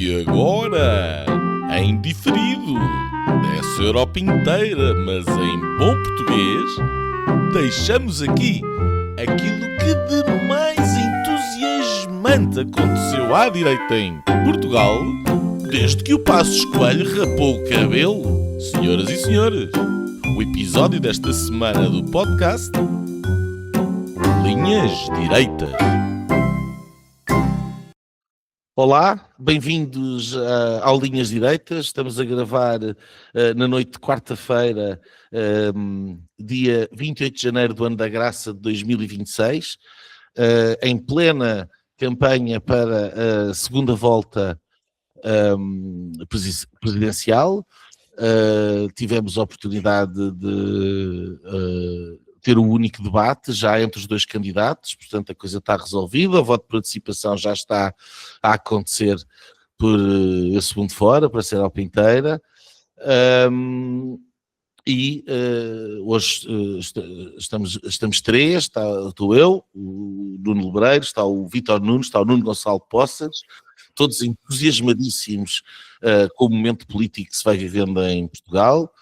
E agora, em diferido, dessa Europa inteira, mas em bom português, deixamos aqui aquilo que de mais entusiasmante aconteceu à direita em Portugal, desde que o Passos Coelho rapou o cabelo. Senhoras e senhores, o episódio desta semana do podcast Linhas Direitas. Olá, bem-vindos ao Linhas Direitas. Estamos a gravar na noite de quarta-feira, dia 28 de janeiro do ano da graça de 2026, em plena campanha para a segunda volta presidencial. Tivemos a oportunidade de ter o único debate já entre os dois candidatos, portanto a coisa está resolvida, o voto de participação já está a acontecer por esse mundo fora, para ser Europa inteira, hoje estamos três, estou eu, o Nuno Lebreiro, está o Vítor Nunes, está o Nuno Gonçalo Poças, todos entusiasmadíssimos com o momento político que se vai vivendo em Portugal.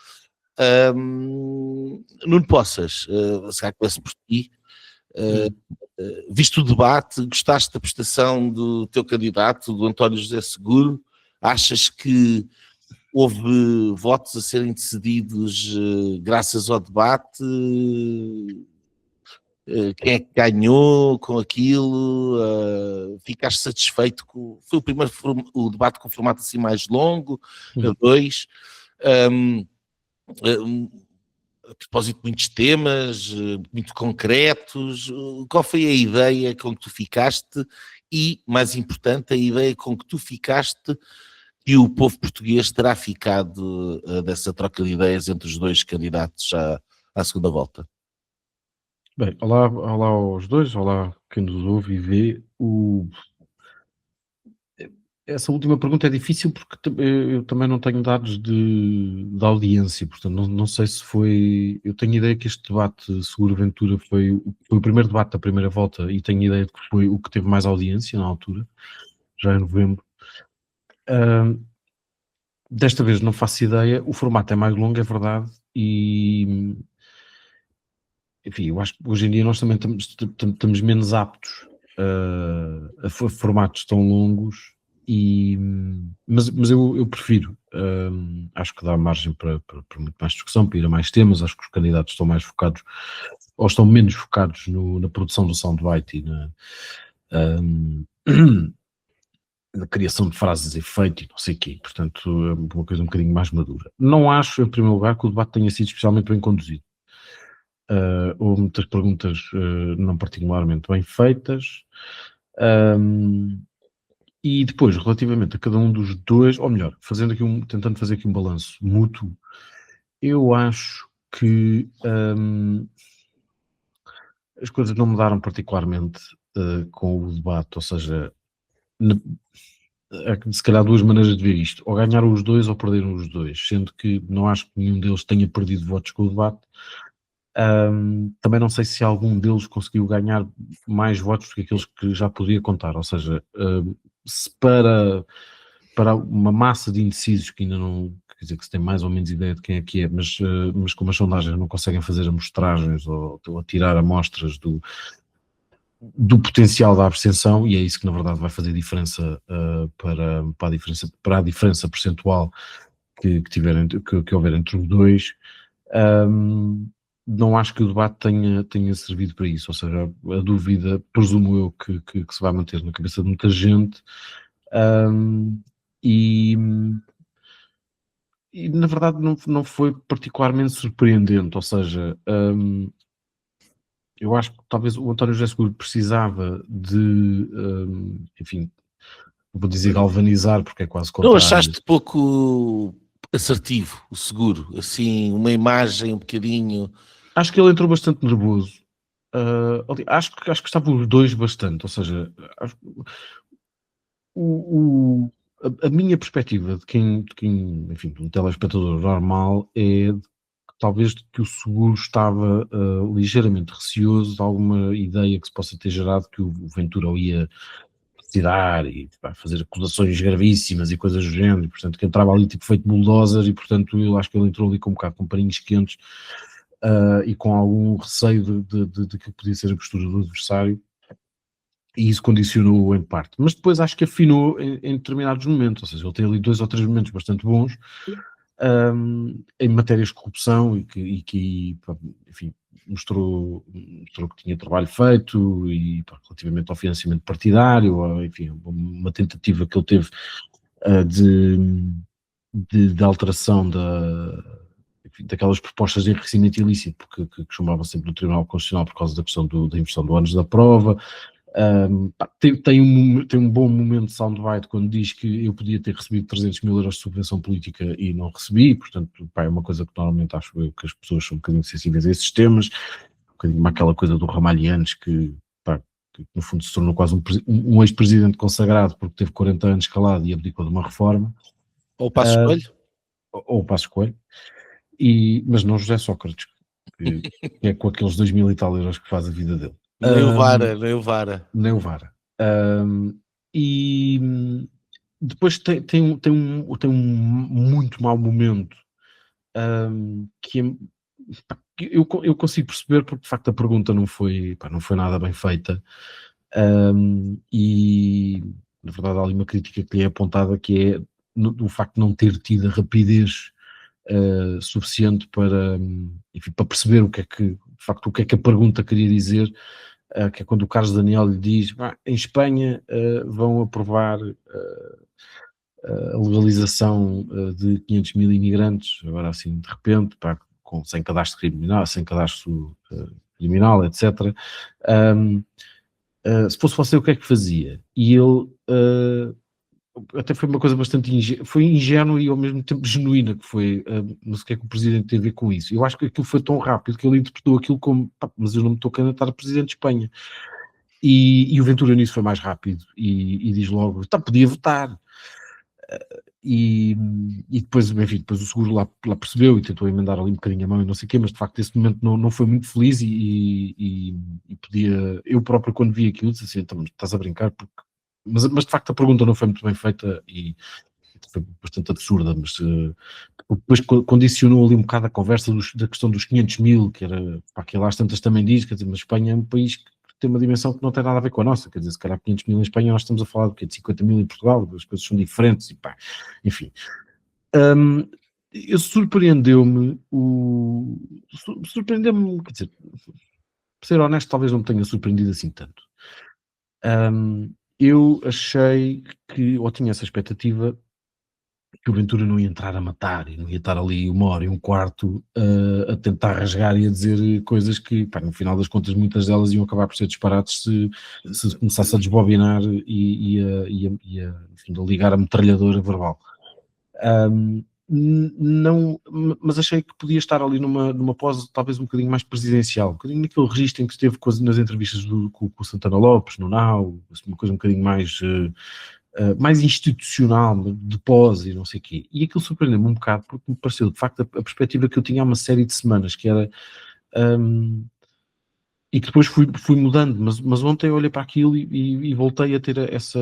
Nuno Poças, se calhar começo por ti, visto o debate, gostaste da prestação do teu candidato, do António José Seguro? Achas que houve votos a serem decididos graças ao debate? Quem é que ganhou com aquilo? Ficaste satisfeito? Foi o primeiro o debate com formato assim mais longo, a dois. A propósito de muitos temas, muito concretos, qual foi a ideia com que tu ficaste e, mais importante, a ideia com que tu ficaste e o povo português terá ficado dessa troca de ideias entre os dois candidatos à segunda volta? Bem, olá aos dois, olá quem nos ouve e vê. Essa última pergunta é difícil porque eu também não tenho dados de audiência, portanto não sei se foi... Eu tenho ideia que este debate Seguro Ventura foi o primeiro debate da primeira volta e tenho ideia de que foi o que teve mais audiência na altura, já em novembro. Desta vez não faço ideia, o formato é mais longo, é verdade, e... Enfim, eu acho que hoje em dia nós também estamos menos aptos a formatos tão longos, mas eu prefiro, acho que dá margem para muito mais discussão, para ir a mais temas. Acho que os candidatos estão mais focados, ou estão menos focados na produção do soundbite e na criação de frases de efeito e não sei o quê, portanto é uma coisa um bocadinho mais madura. Não acho, em primeiro lugar, que o debate tenha sido especialmente bem conduzido. Houve muitas perguntas não particularmente bem feitas, e depois, relativamente a cada um dos dois, ou melhor, tentando fazer aqui um balanço mútuo, eu acho que as coisas não mudaram particularmente com o debate, ou seja, há se calhar duas maneiras de ver isto: ou ganharam os dois ou perderam os dois, sendo que não acho que nenhum deles tenha perdido votos com o debate. Também não sei se algum deles conseguiu ganhar mais votos do que aqueles que já podia contar, ou seja, se para uma massa de indecisos que ainda não, quer dizer, que se tem mais ou menos ideia de quem é que é, mas como as sondagens não conseguem fazer amostragens ou tirar amostras do potencial da abstenção, e é isso que na verdade vai fazer diferença para a diferença percentual que houver entre os dois. Não acho que o debate tenha servido para isso, ou seja, a dúvida, presumo eu, que se vai manter na cabeça de muita gente, e na verdade não foi particularmente surpreendente, ou seja, eu acho que talvez o António José Seguro precisava de, enfim, vou dizer galvanizar, porque é quase contrário. Não achaste pouco assertivo o Seguro? Assim, uma imagem um bocadinho... Acho que ele entrou bastante nervoso. Acho que estavam os dois bastante, ou seja, a minha perspectiva de quem, enfim, de um telespectador normal é talvez que o Seguro estava ligeiramente receoso de alguma ideia que se possa ter gerado que o Ventura o ia tirar e fazer acusações gravíssimas e coisas do género, e, portanto, que entrava ali tipo feito bulldozer, e portanto eu acho que ele entrou ali com um bocado com paninhos quentes e com algum receio de que podia ser a postura do adversário, e isso condicionou em parte. Mas depois acho que afinou em determinados momentos, ou seja, ele tem ali 2 ou 3 momentos bastante bons em matérias de corrupção e que enfim, mostrou que tinha trabalho feito e relativamente ao financiamento partidário, ou, enfim, uma tentativa que ele teve de alteração daquelas propostas de enriquecimento ilícito que chumbavam sempre no Tribunal Constitucional por causa da questão da inversão do ônus da prova. Tem um bom momento de soundbite quando diz que eu podia ter recebido 300 mil euros de subvenção política e não recebi, portanto, é uma coisa que normalmente acho eu que as pessoas são um bocadinho sensíveis a esses temas, um bocadinho aquela coisa do Ramalhianos que no fundo se tornou quase um ex-presidente consagrado porque teve 40 anos calado e abdicou de uma reforma. Ou o Passos Coelho. Ou o Passos Coelho, mas não José Sócrates, que é com aqueles 2.000 e tal euros que faz a vida dele. Nem o Vara. E depois tem um muito mau momento que eu consigo perceber porque de facto a pergunta não foi nada bem feita, e na verdade há ali uma crítica que lhe é apontada, que é do facto de não ter tido a rapidez suficiente para perceber o que é que a pergunta queria dizer, que é quando o Carlos Daniel lhe diz, em Espanha vão aprovar a legalização de 500 mil imigrantes, agora assim de repente, sem cadastro criminal, etc. Se fosse você, o que é que fazia? E ele até foi uma coisa bastante ingênua e ao mesmo tempo genuína, que foi, não sei o que é que o Presidente tem a ver com isso. Eu acho que aquilo foi tão rápido que ele interpretou aquilo como, mas eu não me estou a candidatar a Presidente de Espanha. E o Ventura nisso foi mais rápido e diz logo, podia votar. E depois, enfim, depois o seguro lá percebeu e tentou emendar ali um bocadinho a mão e não sei o quê, mas de facto esse momento não foi muito feliz e podia, eu próprio quando vi aquilo disse assim, estás a brincar, mas de facto a pergunta não foi muito bem feita e foi bastante absurda, mas depois condicionou ali um bocado a conversa da questão dos 500 mil, que era, que lá às tantas também diz, quer dizer, mas Espanha é um país que tem uma dimensão que não tem nada a ver com a nossa, quer dizer, se calhar 500 mil em Espanha nós estamos a falar de 50 mil em Portugal, as coisas são diferentes e enfim. Surpreendeu-me, quer dizer, para ser honesto, talvez não me tenha surpreendido assim tanto. Eu achei que, ou tinha essa expectativa, que o Ventura não ia entrar a matar e não ia estar ali 1 hora e um quarto a tentar rasgar e a dizer coisas que, no final das contas, muitas delas iam acabar por ser disparates se começasse a desbobinar e a ligar a metralhadora verbal. Não, mas achei que podia estar ali numa pose talvez um bocadinho mais presidencial, um bocadinho naquele registro em que esteve nas entrevistas com o Santana Lopes, no Now, uma coisa um bocadinho mais institucional, de pose e não sei o quê. E aquilo surpreendeu-me um bocado porque me pareceu, de facto, a perspectiva que eu tinha há uma série de semanas, que era... e que depois fui mudando, mas ontem eu olhei para aquilo e voltei a ter essa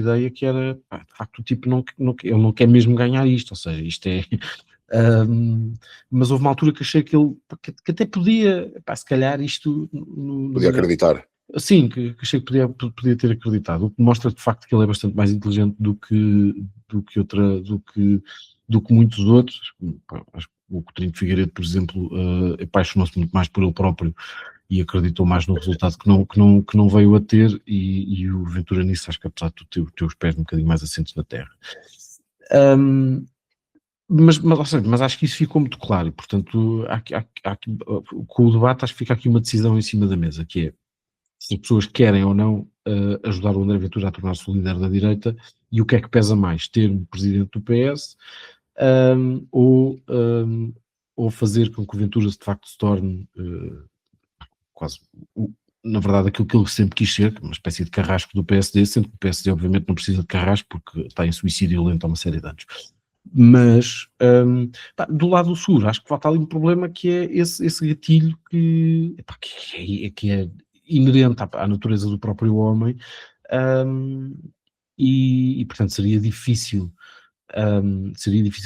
ideia, que era, de facto, o tipo ele não quer mesmo ganhar isto, ou seja, isto é... mas houve uma altura que achei que ele que até podia, se calhar isto... Podia acreditar. Sim, que achei que podia ter acreditado, o que mostra de facto que ele é bastante mais inteligente do que muitos outros. Acho que o Coutinho de Figueiredo, por exemplo, apaixonou-se muito mais por ele próprio e acreditou mais no resultado que não veio a ter, e o Ventura nisso acho que apesar de ter os pés um bocadinho mais assentes na terra. Mas acho que isso ficou muito claro e, portanto, com o debate acho que fica aqui uma decisão em cima da mesa, que é se as pessoas querem ou não ajudar o André Ventura a tornar-se o líder da direita, e o que é que pesa mais, ter um presidente do PS ou fazer com que o Ventura de facto se torne quase, na verdade, aquilo que ele sempre quis ser, uma espécie de carrasco do PSD, sendo que o PSD obviamente não precisa de carrasco porque está em suicídio lento há uma série de anos. Mas do lado do Sul acho que falta ali um problema, que é esse gatilho que é inerente à natureza do próprio homem, E portanto seria difícil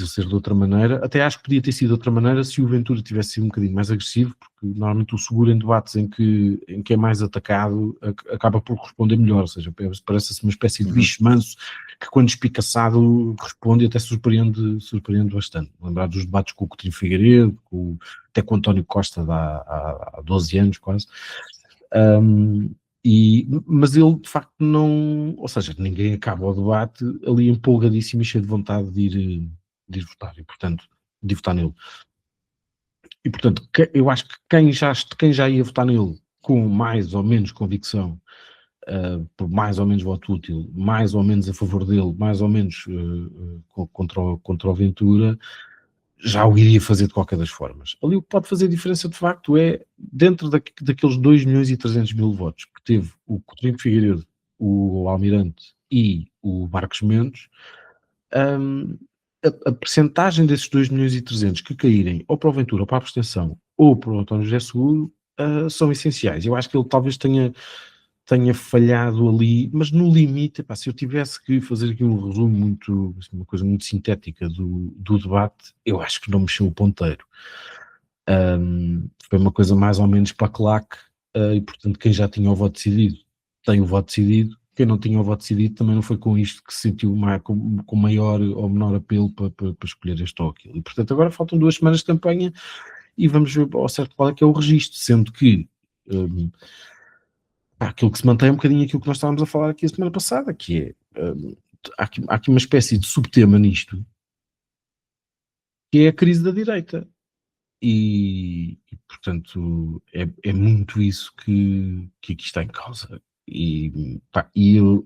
ser de outra maneira. Até acho que podia ter sido de outra maneira se o Ventura tivesse sido um bocadinho mais agressivo, porque normalmente o seguro em debates em que é mais atacado acaba por responder melhor, ou seja, parece-se uma espécie de bicho manso que quando espicaçado responde e até surpreende bastante. Lembrar dos debates com o Coutinho Figueiredo, até com o António Costa há 12 anos quase. Mas ele de facto não, ou seja, ninguém acaba o debate ali empolgadíssimo e cheio de vontade de ir votar, e portanto, de votar nele. E portanto, eu acho que quem já ia votar nele com mais ou menos convicção, por mais ou menos voto útil, mais ou menos a favor dele, mais ou menos contra o Ventura, já o iria fazer de qualquer das formas. Ali o que pode fazer diferença de facto é, dentro daqueles 2.300.000 votos que teve o Coutinho Figueiredo, o Almirante e o Marcos Mendes, a percentagem desses 2.300.000 que caírem ou para o Ventura ou para a abstenção ou para o António José Seguro são essenciais. Eu acho que ele talvez tenha falhado ali, mas no limite, se eu tivesse que fazer aqui um resumo uma coisa muito sintética do debate, eu acho que não mexeu o ponteiro. Foi uma coisa mais ou menos para claque, e portanto quem já tinha o voto decidido, tem o voto decidido, quem não tinha o voto decidido também não foi com isto que se sentiu com maior ou menor apelo para escolher este ou aquilo. E portanto agora faltam 2 semanas de campanha e vamos ver ao certo qual é que é o registro, sendo que aquilo que se mantém é um bocadinho aquilo que nós estávamos a falar aqui a semana passada, que é, há aqui uma espécie de subtema nisto, que é a crise da direita. E portanto, é muito isso que aqui está em causa. E eu,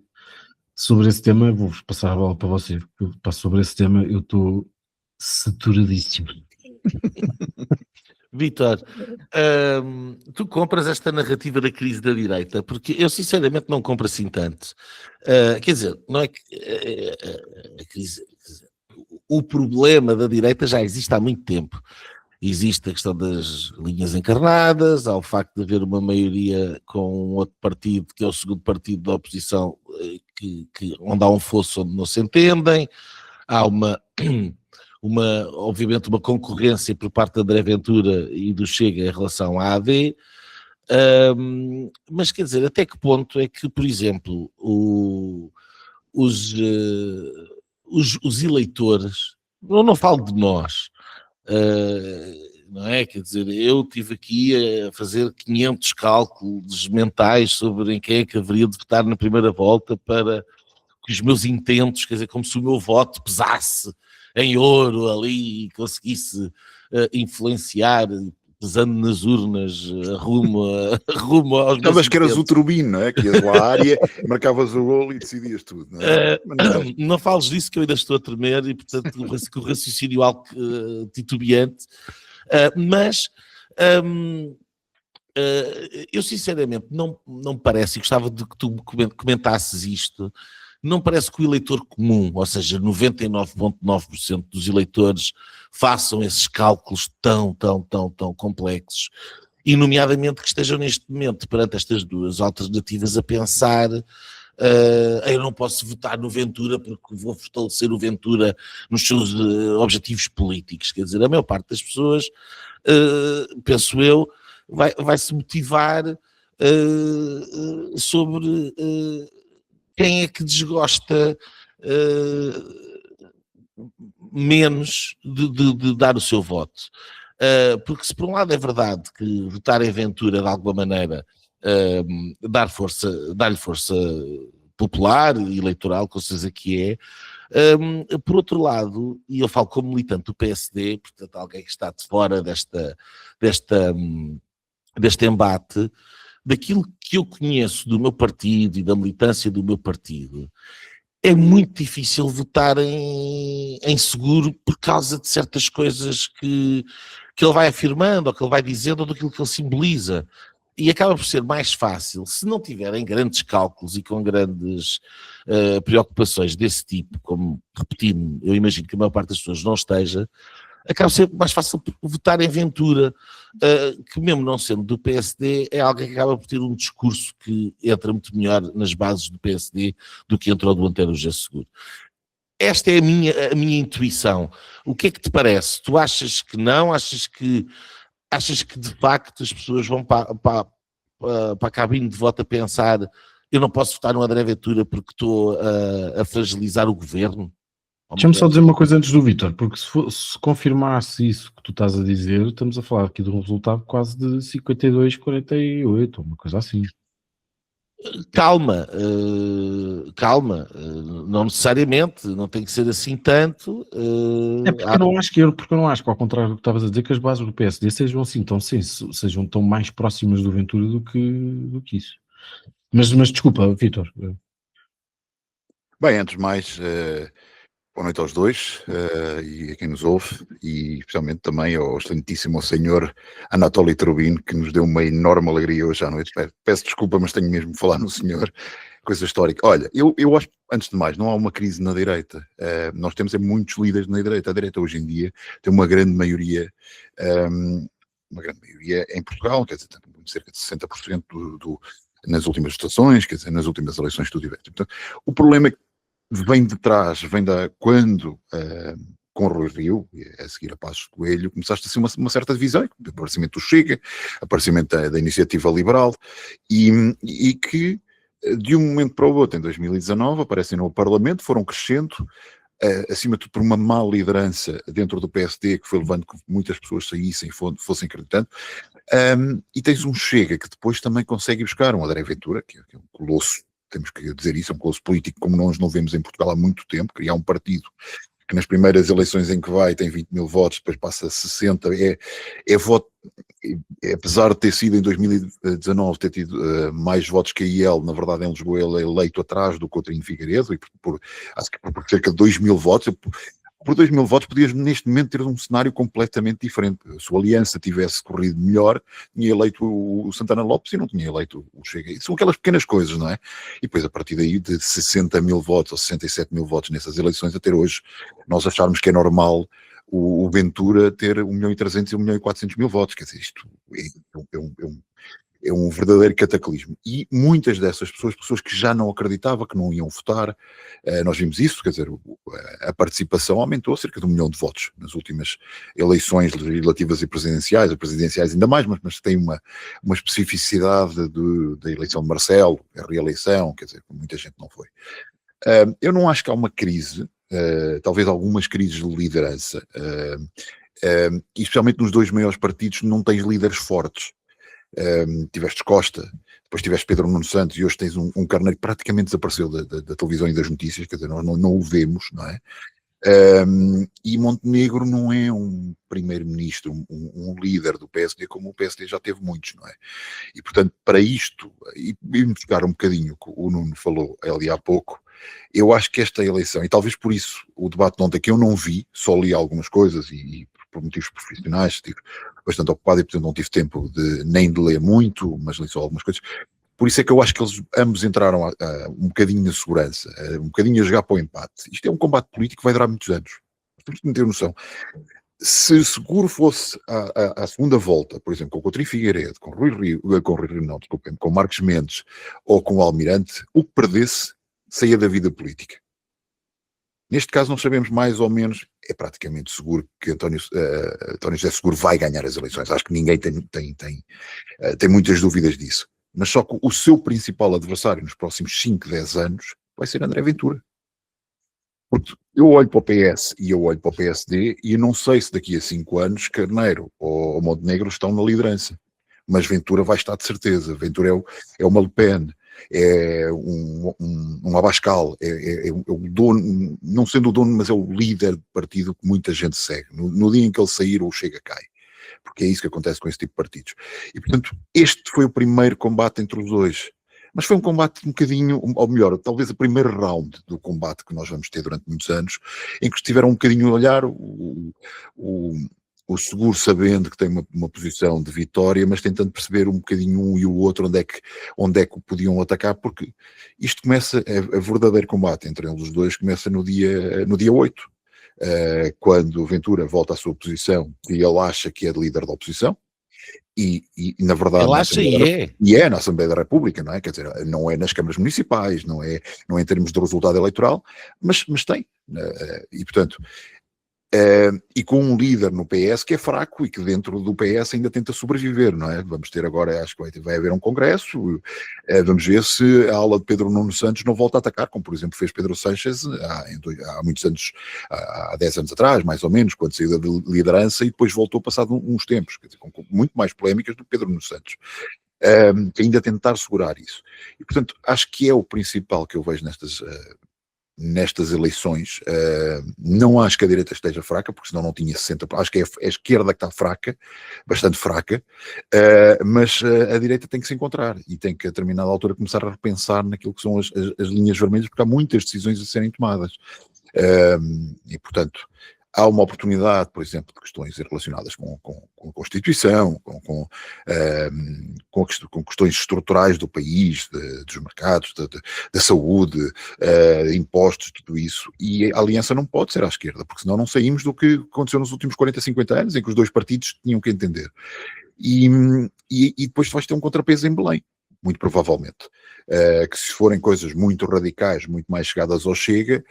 sobre esse tema, vou-vos passar a bola para vocês, porque sobre esse tema eu estou saturadíssimo. Vítor, tu compras esta narrativa da crise da direita? Porque eu sinceramente não compro assim tanto. Quer dizer, não é que a crise, o problema da direita já existe há muito tempo. Existe a questão das linhas encarnadas, há o facto de haver uma maioria com outro partido, que é o segundo partido da oposição, onde há um fosso onde não se entendem, há obviamente uma concorrência por parte da André Ventura e do Chega em relação à AD, mas quer dizer, até que ponto é que, por exemplo, os eleitores, eu não falo de nós, não é? Quer dizer, eu estive aqui a fazer 500 cálculos mentais sobre em quem é que haveria de votar na primeira volta para que os meus intentos, quer dizer, como se o meu voto pesasse em ouro ali e conseguisse influenciar, pesando nas urnas, rumo aos meus Estavas que eras o Turbino, não é? Que ias lá à área, marcavas o golo e decidias tudo, não é? Não fales disso que eu ainda estou a tremer e portanto com o raciocínio algo titubeante, mas eu sinceramente não me parece, e gostava de que tu comentasses isto, não parece que o eleitor comum, ou seja, 99,9% dos eleitores façam esses cálculos tão complexos, e nomeadamente que estejam neste momento perante estas duas alternativas a pensar, eu não posso votar no Ventura porque vou fortalecer o Ventura nos seus objetivos políticos. Quer dizer, a maior parte das pessoas, penso eu, vai se motivar sobre quem é que desgosta menos de dar o seu voto. Porque se por um lado é verdade que votar em Ventura de alguma maneira dar-lhe força popular e eleitoral, com certeza que é, por outro lado, e eu falo como militante do PSD, portanto alguém que está de fora deste embate, daquilo que eu conheço do meu partido e da militância do meu partido, é muito difícil votar em Seguro por causa de certas coisas que ele vai afirmando, ou que ele vai dizendo, ou daquilo que ele simboliza. E acaba por ser mais fácil, se não tiverem grandes cálculos e com grandes preocupações desse tipo, como, repetindo, eu imagino que a maior parte das pessoas não esteja, acaba ser mais fácil votar em Ventura, que mesmo não sendo do PSD, é alguém que acaba por ter um discurso que entra muito melhor nas bases do PSD do que entrou do António José Seguro. Esta é a minha intuição. O que é que te parece? Tu achas que não? Achas que de facto as pessoas vão para a cabine de voto a pensar: eu não posso votar no André Ventura porque estou a fragilizar o governo? Deixa-me só dizer uma coisa antes do Vítor, porque se confirmasse isso que tu estás a dizer, estamos a falar aqui de um resultado quase de 52-48, uma coisa assim. Calma, não necessariamente, não tem que ser assim tanto. É porque eu não acho que, ao contrário do que estavas a dizer, que as bases do PSD sejam assim sejam tão mais próximas do Ventura do que isso. Mas desculpa, Vítor. Bem, antes de mais, boa noite aos dois e a quem nos ouve, e especialmente também ao excelentíssimo senhor Anatoly Trubin, que nos deu uma enorme alegria hoje à noite. Peço desculpa, mas tenho mesmo de falar no senhor, coisa histórica. Olha, eu acho, antes de mais, não há uma crise na direita. Nós temos muitos líderes na direita. A direita hoje em dia tem uma grande maioria em Portugal, quer dizer, cerca de 60% nas últimas votações, quer dizer, nas últimas eleições que tu tiveste. Portanto, o problema é que vem de trás, quando com o Rui Rio, a seguir a Passos Coelho, começaste a ser uma certa divisão, aparecimento do Chega, aparecimento da Iniciativa Liberal, e que de um momento para o outro, em 2019, aparecem no Parlamento, foram crescendo, acima de tudo por uma má liderança dentro do PSD, que foi levando que muitas pessoas saíssem e fossem acreditando, e tens um Chega que depois também consegue buscar um André Ventura, que é um colosso, temos que dizer isso, é um colosso político como nós não vemos em Portugal há muito tempo, criar um partido que nas primeiras eleições em que vai tem 20 mil votos, depois passa a 60, é voto, apesar de ter sido em 2019, ter tido mais votos que a IEL, na verdade em Lisboa ele é eleito atrás do Coutinho Figueiredo, e por cerca de 2 mil votos, por 2 mil votos podias neste momento ter um cenário completamente diferente. Se a Aliança tivesse corrido melhor, tinha eleito o Santana Lopes e não tinha eleito o Chega. São aquelas pequenas coisas, não é? E depois a partir daí de 60 mil votos ou 67 mil votos nessas eleições, até hoje, nós acharmos que é normal o Ventura ter 1.300.000 e 1.400.000 votos. Quer dizer, isto é um verdadeiro cataclismo. E muitas dessas pessoas que já não acreditavam, que não iam votar, nós vimos isso, quer dizer, a participação aumentou cerca de 1 milhão de votos nas últimas eleições legislativas e presidenciais, as presidenciais ainda mais, mas tem uma especificidade da eleição de Marcelo, a reeleição, quer dizer, muita gente não foi. Eu não acho que há uma crise, talvez algumas crises de liderança, e especialmente nos dois maiores partidos não tens líderes fortes. Tiveste Costa, depois tiveste Pedro Nuno Santos e hoje tens um Carneiro que praticamente desapareceu da televisão e das notícias, quer dizer, nós não o vemos, não é? E Montenegro não é um primeiro-ministro, um líder do PSD, como o PSD já teve muitos, não é? E portanto, para isto, e buscar um bocadinho o que o Nuno falou ali há pouco, eu acho que esta eleição, e talvez por isso o debate de ontem, que eu não vi, só li algumas coisas e por motivos profissionais, estive bastante ocupado e portanto não tive tempo nem de ler muito, mas li só algumas coisas. Por isso é que eu acho que eles ambos entraram um bocadinho na segurança, um bocadinho a jogar para o empate. Isto é um combate político que vai durar muitos anos. Temos que ter noção. Se seguro fosse a segunda volta, por exemplo, com o Coutinho Figueiredo, com com Marcos Mendes ou com o Almirante, o que perdesse saía da vida política. Neste caso não sabemos mais ou menos, é praticamente seguro que António José Seguro vai ganhar as eleições. Acho que ninguém tem muitas dúvidas disso. Mas só que o seu principal adversário nos próximos 5, 10 anos vai ser André Ventura. Porque eu olho para o PS e eu olho para o PSD e eu não sei se daqui a 5 anos Carneiro ou Montenegro estão na liderança. Mas Ventura vai estar de certeza. Ventura é uma Le Pen, é um Abascal, é o dono, não sendo o dono, mas é o líder do partido que muita gente segue. No dia em que ele sair, o Chega cai. Porque é isso que acontece com esse tipo de partidos. E, portanto, este foi o primeiro combate entre os dois. Mas foi um combate um bocadinho, ou melhor, talvez o primeiro round do combate que nós vamos ter durante muitos anos, em que estiveram um bocadinho a olhar o Seguro sabendo que tem uma posição de vitória, mas tentando perceber um bocadinho um e o outro onde é que o podiam atacar, porque isto começa, a verdadeiro combate entre eles os dois começa no dia 8. quando Ventura volta à sua posição e ele acha que é líder da oposição, e na verdade Ele acha na Assembleia da República, não é? Quer dizer, não é nas câmaras municipais, não é em termos de resultado eleitoral, mas tem, e portanto, e com um líder no PS que é fraco e que dentro do PS ainda tenta sobreviver, não é? Vamos ter agora, acho que vai haver um congresso, vamos ver se a ala de Pedro Nuno Santos não volta a atacar, como por exemplo fez Pedro Sánchez há muitos anos, há 10 anos atrás, mais ou menos, quando saiu da liderança e depois voltou passado uns tempos, quer dizer, com muito mais polémicas do que Pedro Nuno Santos. Ainda tentar segurar isso. E portanto, acho que é o principal que eu vejo nestas eleições. Não acho que a direita esteja fraca, porque senão não tinha 60%, acho que é a esquerda que está fraca, bastante fraca, mas a direita tem que se encontrar e tem que a determinada altura começar a repensar naquilo que são as linhas vermelhas, porque há muitas decisões a serem tomadas, e portanto há uma oportunidade, por exemplo, de questões relacionadas com a Constituição, com questões estruturais do país, dos mercados, da saúde, impostos, tudo isso. E a aliança não pode ser à esquerda, porque senão não saímos do que aconteceu nos últimos 40, 50 anos, em que os dois partidos tinham que entender. E depois vais ter um contrapeso em Belém, muito provavelmente. Que se forem coisas muito radicais, muito mais chegadas ao Chega,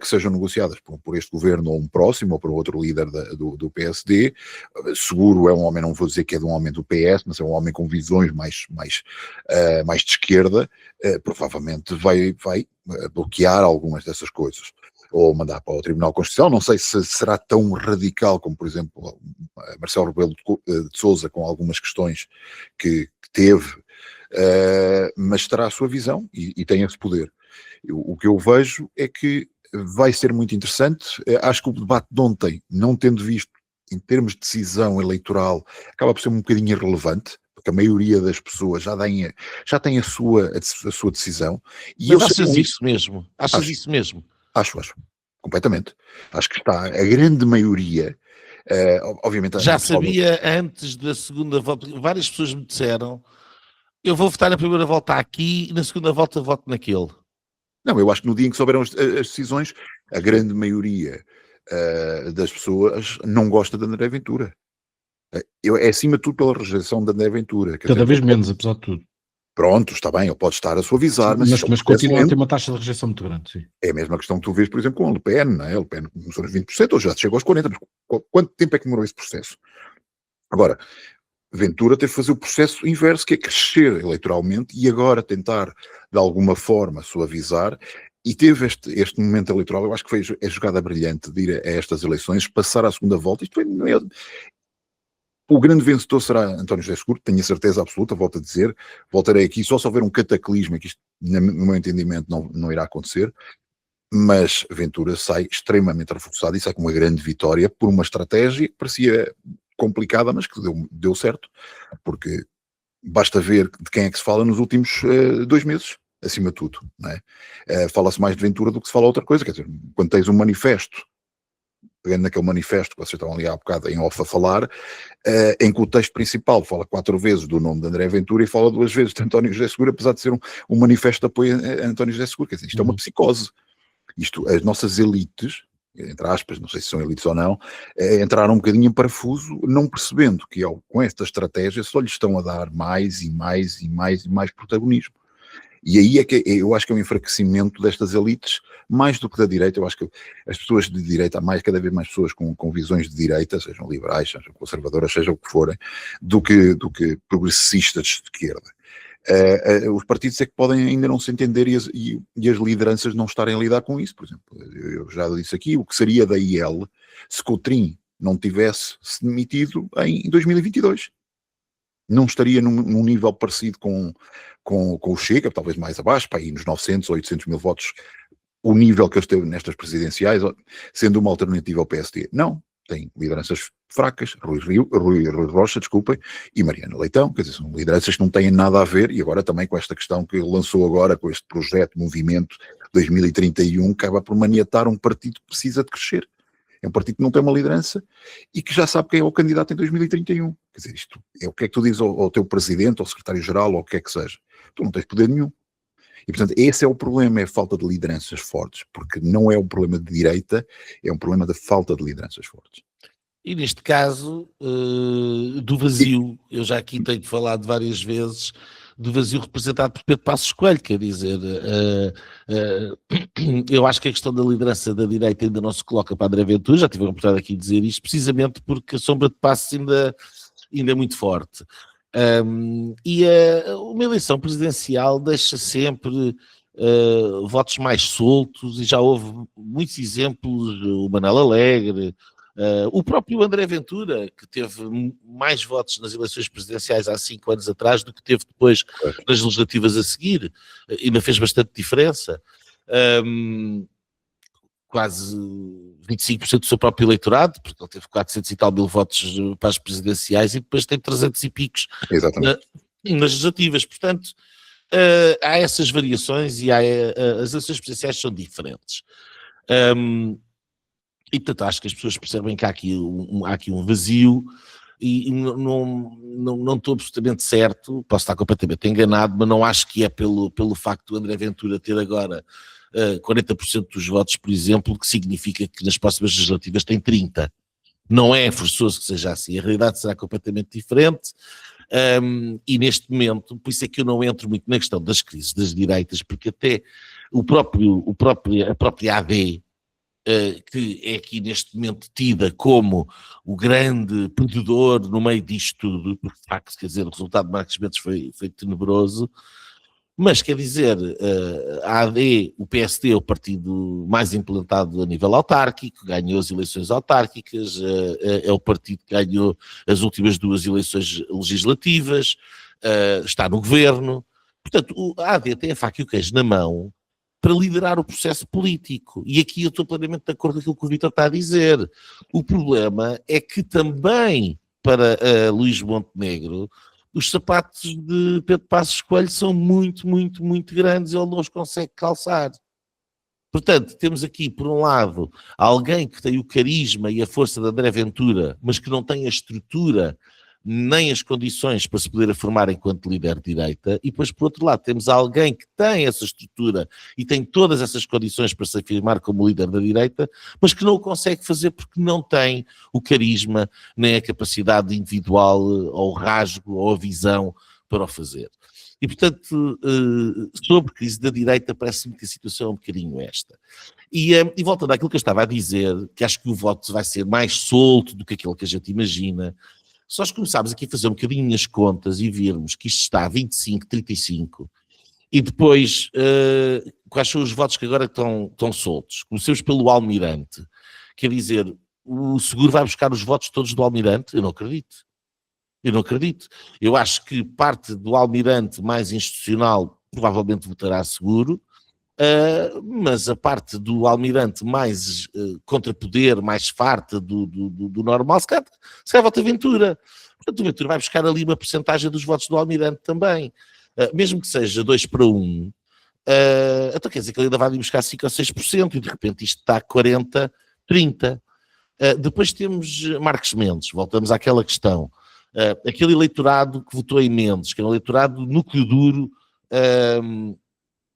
que sejam negociadas por este governo ou um próximo, ou por outro líder do PSD, seguro é um homem, não vou dizer que é de um homem do PS, mas é um homem com visões mais de esquerda, provavelmente vai bloquear algumas dessas coisas, ou mandar para o Tribunal Constitucional. Não sei se será tão radical como, por exemplo, Marcelo Rebelo de Sousa, com algumas questões que teve, mas terá a sua visão e tem esse poder. O que eu vejo é que vai ser muito interessante. Acho que o debate de ontem, não tendo visto em termos de decisão eleitoral, acaba por ser um bocadinho irrelevante, porque a maioria das pessoas já tem a sua decisão. E mas achas isso mesmo? Achas isso mesmo? Acho, completamente. Acho que está a grande maioria, obviamente... Já sabia antes da segunda volta, várias pessoas me disseram: eu vou votar na primeira volta aqui e na segunda volta voto naquele. Não, eu acho que no dia em que souberam as decisões, a grande maioria das pessoas não gosta de André Ventura. É acima de tudo pela rejeição de André Ventura. Cada vez menos, apesar de tudo. Pronto, está bem, ele pode estar a suavizar, mas continua a ter uma taxa de rejeição muito grande, sim. É a mesma questão que tu vês, por exemplo, com a Le Pen, não é? A Le Pen começou nos 20%, hoje já chegou aos 40%, mas quanto tempo é que demorou esse processo? Agora, Ventura teve que fazer o processo inverso, que é crescer eleitoralmente e agora tentar, de alguma forma, suavizar, e teve este momento eleitoral. Eu acho que foi a jogada brilhante de ir a estas eleições, passar à segunda volta. Isto o grande vencedor será António José Seguro, tenho a certeza absoluta, volto a dizer, voltarei aqui só se houver um cataclismo, que isto, no meu entendimento, não irá acontecer, mas Ventura sai extremamente reforçado e sai com uma grande vitória por uma estratégia que parecia complicada, mas que deu certo, porque basta ver de quem é que se fala nos últimos 2 meses, acima de tudo, não é? Fala-se mais de Ventura do que se fala outra coisa, quer dizer, quando tens um manifesto, pegando naquele manifesto que vocês estavam ali há bocado em off a falar, em que o texto principal fala 4 vezes do nome de André Ventura e fala 2 vezes de António José Seguro, apesar de ser um manifesto de apoio a António José Seguro. Quer dizer, isto é uma psicose. As nossas elites, entre aspas, não sei se são elites ou não, entraram um bocadinho em parafuso, não percebendo que com esta estratégia só lhes estão a dar mais e mais e mais e mais protagonismo. E aí é que eu acho que é um enfraquecimento destas elites, mais do que da direita. Eu acho que as pessoas de direita, há cada vez mais pessoas com visões de direita, sejam liberais, sejam conservadoras, seja o que forem, do que progressistas de esquerda. Os partidos é que podem ainda não se entender e as lideranças não estarem a lidar com isso. Por exemplo, eu já disse aqui, o que seria da IL se Coutrinho não tivesse se demitido em 2022. Não estaria num nível parecido com o Chega, talvez mais abaixo, para ir nos 900 ou 800 mil votos, o nível que ele teve nestas presidenciais, sendo uma alternativa ao PSD. Não, tem lideranças fracas, Rui Rocha, desculpem, e Mariana Leitão, quer dizer, são lideranças que não têm nada a ver, e agora também com esta questão que ele lançou agora, com este projeto, Movimento 2031, acaba por maniatar um partido que precisa de crescer. É um partido que não tem uma liderança e que já sabe quem é o candidato em 2031. Quer dizer, isto é o que é que tu dizes ao teu presidente, ao secretário-geral, ou o que é que seja. Tu não tens poder nenhum. E, portanto, esse é o problema, é a falta de lideranças fortes, porque não é um problema de direita, é um problema da falta de lideranças fortes. E neste caso, do vazio, eu já aqui tenho falado várias vezes, do vazio representado por Pedro Passos Coelho, quer dizer, eu acho que a questão da liderança da direita ainda não se coloca para André Ventura, já tive a oportunidade aqui de dizer isto, precisamente porque a sombra de Passos ainda é muito forte. Uma eleição presidencial deixa sempre votos mais soltos, e já houve muitos exemplos, o Manuel Alegre, o próprio André Ventura, que teve mais votos nas eleições presidenciais há 5 anos atrás do que teve depois nas legislativas a seguir, ainda fez bastante diferença. Quase 25% do seu próprio eleitorado, porque ele teve 400 e tal mil votos para as presidenciais e depois tem 300 e picos nas legislativas. Portanto, há essas variações e as eleições presidenciais são diferentes. E portanto acho que as pessoas percebem que há aqui um vazio e não estou absolutamente certo, posso estar completamente enganado, mas não acho que é pelo facto do André Ventura ter agora 40% dos votos, por exemplo, que significa que nas próximas legislativas tem 30%. Não é forçoso que seja assim, a realidade será completamente diferente. E neste momento, por isso é que eu não entro muito na questão das crises das direitas, porque até a própria AD, que é aqui neste momento tida como o grande perdedor no meio disto tudo, porque de facto, quer dizer, o resultado de Marcos Mendes foi tenebroso, mas quer dizer, a AD, o PSD é o partido mais implantado a nível autárquico, ganhou as eleições autárquicas, é o partido que ganhou as últimas 2 eleições legislativas, está no governo, portanto a AD tem a faca e o queijo na mão para liderar o processo político. E aqui eu estou plenamente de acordo com aquilo que o Vítor está a dizer. O problema é que também para Luís Montenegro os sapatos de Pedro Passos Coelho são muito, muito, muito grandes e ele não os consegue calçar. Portanto, temos aqui, por um lado, alguém que tem o carisma e a força de André Ventura, mas que não tem a estrutura nem as condições para se poder afirmar enquanto líder de direita, e depois, por outro lado, temos alguém que tem essa estrutura e tem todas essas condições para se afirmar como líder da direita, mas que não o consegue fazer porque não tem o carisma, nem a capacidade individual, ou o rasgo, ou a visão para o fazer. E, portanto, sobre a crise da direita, parece-me que a situação é um bocadinho esta. E voltando àquilo que eu estava a dizer, que acho que o voto vai ser mais solto do que aquilo que a gente imagina. Se nós começarmos aqui a fazer um bocadinho as contas e virmos que isto está a 25, 35, e depois quais são os votos que agora estão soltos? Comecemos pelo Almirante. Quer dizer, o Seguro vai buscar os votos todos do Almirante? Eu não acredito. Eu acho que parte do Almirante mais institucional provavelmente votará Seguro, mas a parte do Almirante mais contrapoder, mais farta do normal, se calhar vota Ventura. Portanto, o Ventura vai buscar ali uma percentagem dos votos do Almirante também. Mesmo que seja 2-1, então quer dizer que ele ainda vai ali buscar 5 ou 6% e de repente isto está a 40, 30. Depois temos Marcos Mendes, voltamos àquela questão. Aquele eleitorado que votou em Mendes, que é um eleitorado núcleo duro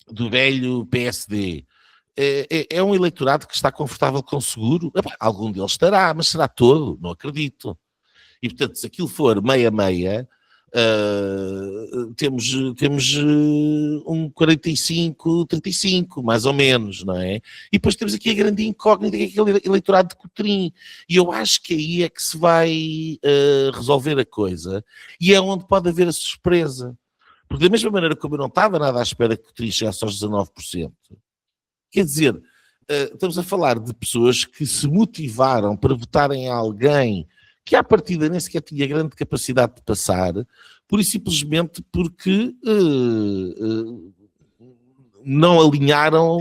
do velho PSD, é um eleitorado que está confortável com o Seguro. Algum deles estará, mas será todo? Não acredito. E portanto, se aquilo for meia-meia, temos um 45-35, mais ou menos, não é? E depois temos aqui a grande incógnita, que é aquele eleitorado de Cotrim. E eu acho que aí é que se vai resolver a coisa, e é onde pode haver a surpresa. Porque da mesma maneira como eu não estava nada à espera que Cotrim chegasse aos 19%, quer dizer, estamos a falar de pessoas que se motivaram para votarem em alguém que à partida nem sequer tinha grande capacidade de passar, pura e simplesmente porque não alinharam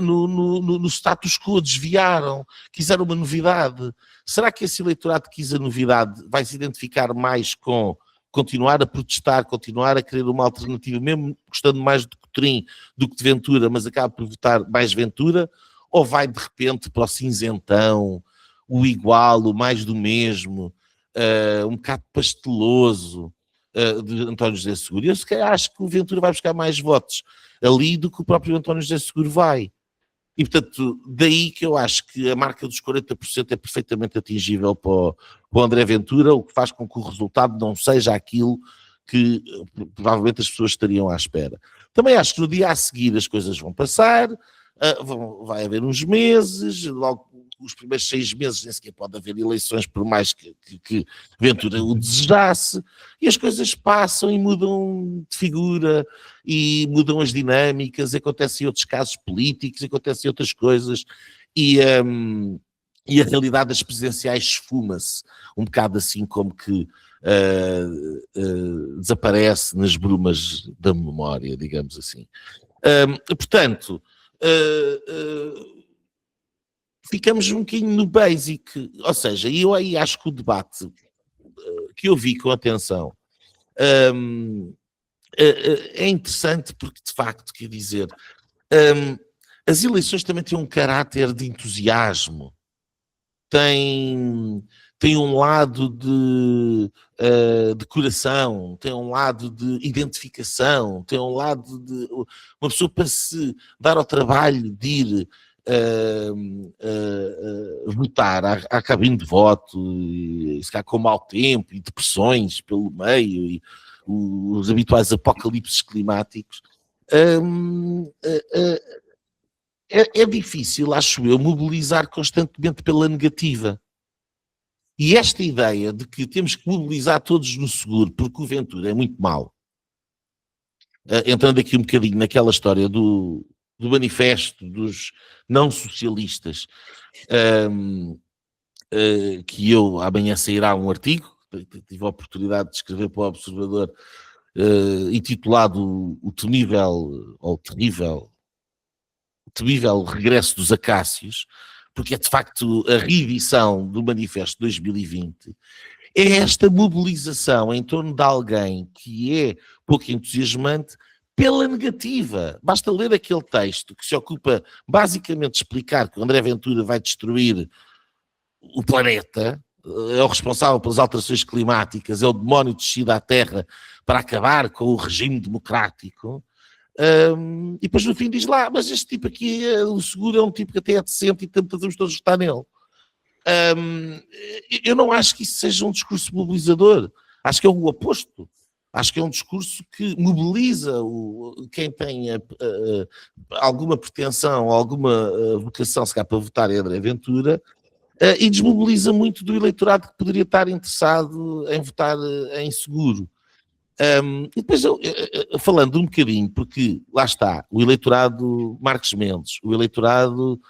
no status quo, desviaram, quiseram uma novidade. Será que esse eleitorado que quis a novidade vai se identificar mais com continuar a protestar, continuar a querer uma alternativa, mesmo gostando mais de Cotrim do que de Ventura, mas acaba por votar mais Ventura, ou vai de repente para o cinzentão, o igual, o mais do mesmo, um bocado pasteloso, de António José Seguro. Eu se calhar acho que o Ventura vai buscar mais votos ali do que o próprio António José Seguro vai. E, portanto, daí que eu acho que a marca dos 40% é perfeitamente atingível para o André Ventura, o que faz com que o resultado não seja aquilo que provavelmente as pessoas estariam à espera. Também acho que no dia a seguir as coisas vão passar, vai haver uns meses, logo os primeiros 6 meses nem sequer pode haver eleições, por mais que Ventura o desejasse, e as coisas passam e mudam de figura, e mudam as dinâmicas, acontecem outros casos políticos, acontecem outras coisas, e a realidade das presidenciais esfuma-se, um bocado assim como que desaparece nas brumas da memória, digamos assim. Portanto, ficamos um bocadinho no basic, ou seja, eu aí acho que o debate que eu vi com atenção é interessante porque, de facto, quer dizer, as eleições também têm um caráter de entusiasmo, tem um lado de coração, tem um lado de identificação, tem um lado de uma pessoa para se dar ao trabalho de ir votar à cabine de voto, e se calhar com mau tempo e depressões pelo meio e os habituais apocalipses climáticos, é difícil, acho eu, mobilizar constantemente pela negativa. E esta ideia de que temos que mobilizar todos no seguro porque o Ventura é muito mau, entrando aqui um bocadinho naquela história do manifesto dos não-socialistas, que eu amanhã sairá um artigo, tive a oportunidade de escrever para o Observador, intitulado o temível regresso dos acácios, porque é de facto a reedição do manifesto de 2020, é esta mobilização em torno de alguém que é pouco entusiasmante pela negativa. Basta ler aquele texto que se ocupa basicamente de explicar que o André Ventura vai destruir o planeta, é o responsável pelas alterações climáticas, é o demónio descido à Terra para acabar com o regime democrático. E depois no fim diz lá, mas este tipo aqui, o Seguro, é um tipo que até é decente e portanto vamos todos votar nele. Eu não acho que isso seja um discurso mobilizador, acho que é o oposto. Acho que é um discurso que mobiliza quem tem alguma pretensão, alguma vocação, se calhar, para votar em André Ventura, e desmobiliza muito do eleitorado que poderia estar interessado em votar em Seguro. E depois, falando um bocadinho, porque lá está, o eleitorado Marques Mendes, o eleitorado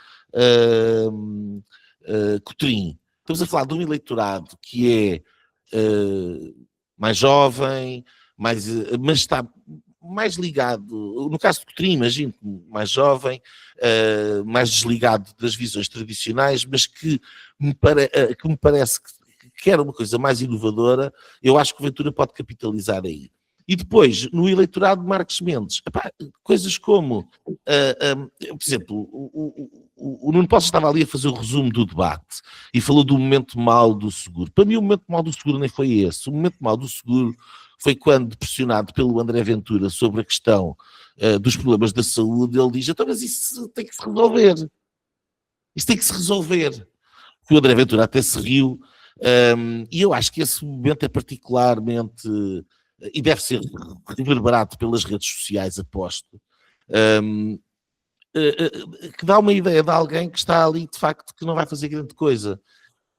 Cotrim, estamos a falar de um eleitorado que é mais jovem, mas está mais ligado, no caso de Cotrim, imagino, mais jovem, mais desligado das visões tradicionais, mas que me parece que quer uma coisa mais inovadora. Eu acho que o Ventura pode capitalizar aí. E depois, no eleitorado de Marques Mendes, coisas como, por exemplo, o Nuno Poços estava ali a fazer o resumo do debate e falou do momento mau do Seguro. Para mim, o momento mau do Seguro nem foi esse. O momento mau do Seguro foi quando, pressionado pelo André Ventura sobre a questão dos problemas da saúde, ele diz, então, mas isso tem que se resolver. Isso tem que se resolver. O André Ventura até se riu, e eu acho que esse momento é particularmente, e deve ser reverberado pelas redes sociais, aposto, que dá uma ideia de alguém que está ali, de facto, que não vai fazer grande coisa.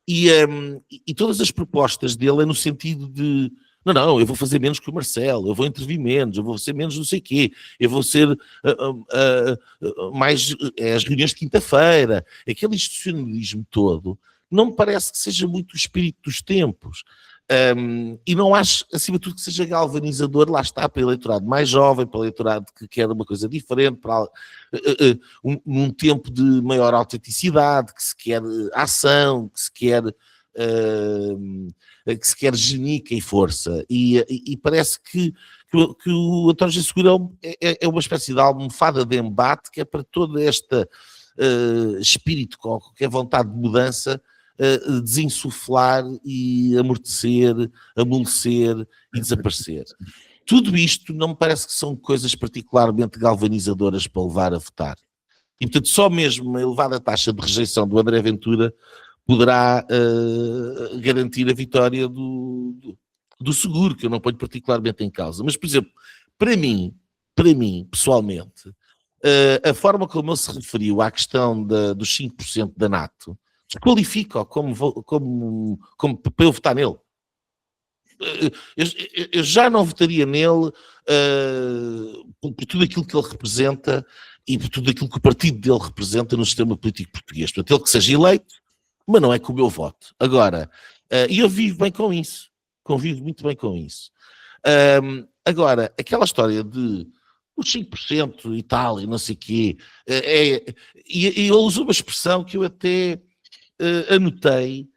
E todas as propostas dele é no sentido de, não, eu vou fazer menos que o Marcelo, eu vou intervir menos, eu vou ser menos não sei o quê, eu vou ser mais as reuniões de quinta-feira, aquele institucionalismo todo, não me parece que seja muito o espírito dos tempos. E não acho, acima de tudo, que seja galvanizador, lá está, para o eleitorado mais jovem, para o eleitorado que quer uma coisa diferente, para um tempo de maior autenticidade, que se quer ação, que se quer genica e força. E parece que o António José Seguro é uma espécie de almofada de embate que é para todo este espírito, com qualquer vontade de mudança, desinsuflar e amortecer, amolecer e desaparecer. Tudo isto não me parece que são coisas particularmente galvanizadoras para levar a votar. E, portanto, só mesmo a elevada taxa de rejeição do André Ventura poderá garantir a vitória do seguro, que eu não ponho particularmente em causa. Mas, por exemplo, para mim, pessoalmente, a forma como ele se referiu à questão dos 5% da NATO desqualifica-o como para eu votar nele. Eu já não votaria nele por tudo aquilo que ele representa e por tudo aquilo que o partido dele representa no sistema político português. Portanto, ele que seja eleito, mas não é com o meu voto. Agora, e eu vivo bem com isso, convivo muito bem com isso. Agora, aquela história de os 5% e tal, e não sei o quê, e ele usou uma expressão que eu até anotei,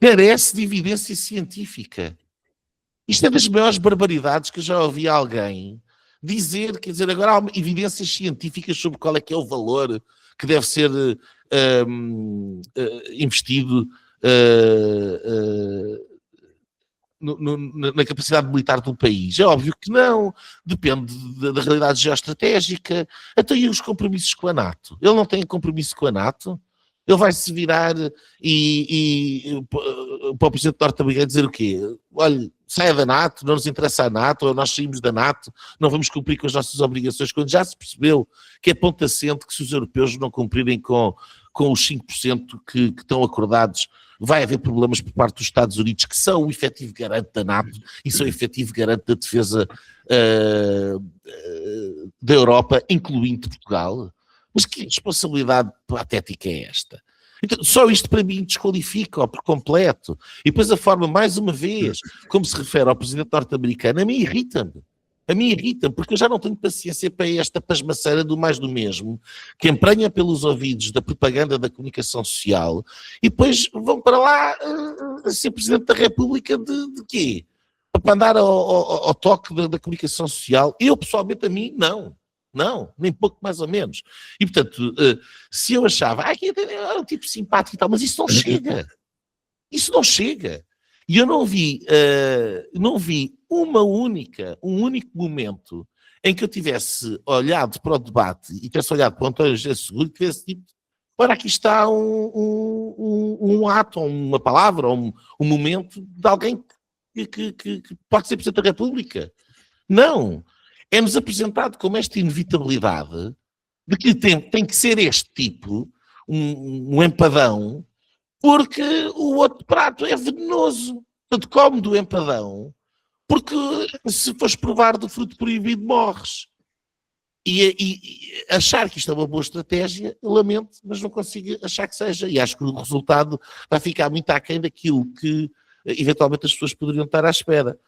carece de evidência científica. Isto é das maiores barbaridades que eu já ouvi alguém dizer, quer dizer, agora há evidências científicas sobre qual é que é o valor que deve ser investido na capacidade militar do país. É óbvio que não, depende da realidade geoestratégica. Até aí os compromissos com a NATO. Ele não tem compromisso com a NATO? Ele vai se virar e para o presidente norte-americano dizer o quê? Olha, saia da NATO, não nos interessa a NATO, ou nós saímos da NATO, não vamos cumprir com as nossas obrigações, quando já se percebeu que é ponto assente que se os europeus não cumprirem com os 5% que estão acordados, vai haver problemas por parte dos Estados Unidos, que são o efetivo garante da NATO e são o efetivo garante da defesa da Europa, incluindo Portugal. Mas que responsabilidade patética é esta? Então, só isto para mim desqualifica-o por completo. E depois a forma, mais uma vez, como se refere ao presidente norte-americano, a mim irrita-me. A mim irrita-me, porque eu já não tenho paciência para esta pasmaceira do mais do mesmo, que emprenha pelos ouvidos da propaganda da comunicação social, e depois vão para lá a ser presidente da República de quê? Para andar ao toque da comunicação social. Eu, pessoalmente, a mim, não. Não, nem pouco mais ou menos. E, portanto, se eu achava, aqui é um tipo simpático e tal, mas isso não chega. Isso não chega. E eu não vi um único momento em que eu tivesse olhado para o debate e tivesse olhado para o António José Seguro e tivesse dito, ora, aqui está um ato, uma palavra, um momento de alguém que pode ser Presidente da República. Não. É-nos apresentado como esta inevitabilidade de que tem que ser este tipo, um empadão, porque o outro prato é venenoso. Portanto, come do empadão, porque se fores provar do fruto proibido, morres. E achar que isto é uma boa estratégia, eu lamento, mas não consigo achar que seja. E acho que o resultado vai ficar muito aquém daquilo que, eventualmente, as pessoas poderiam estar à espera.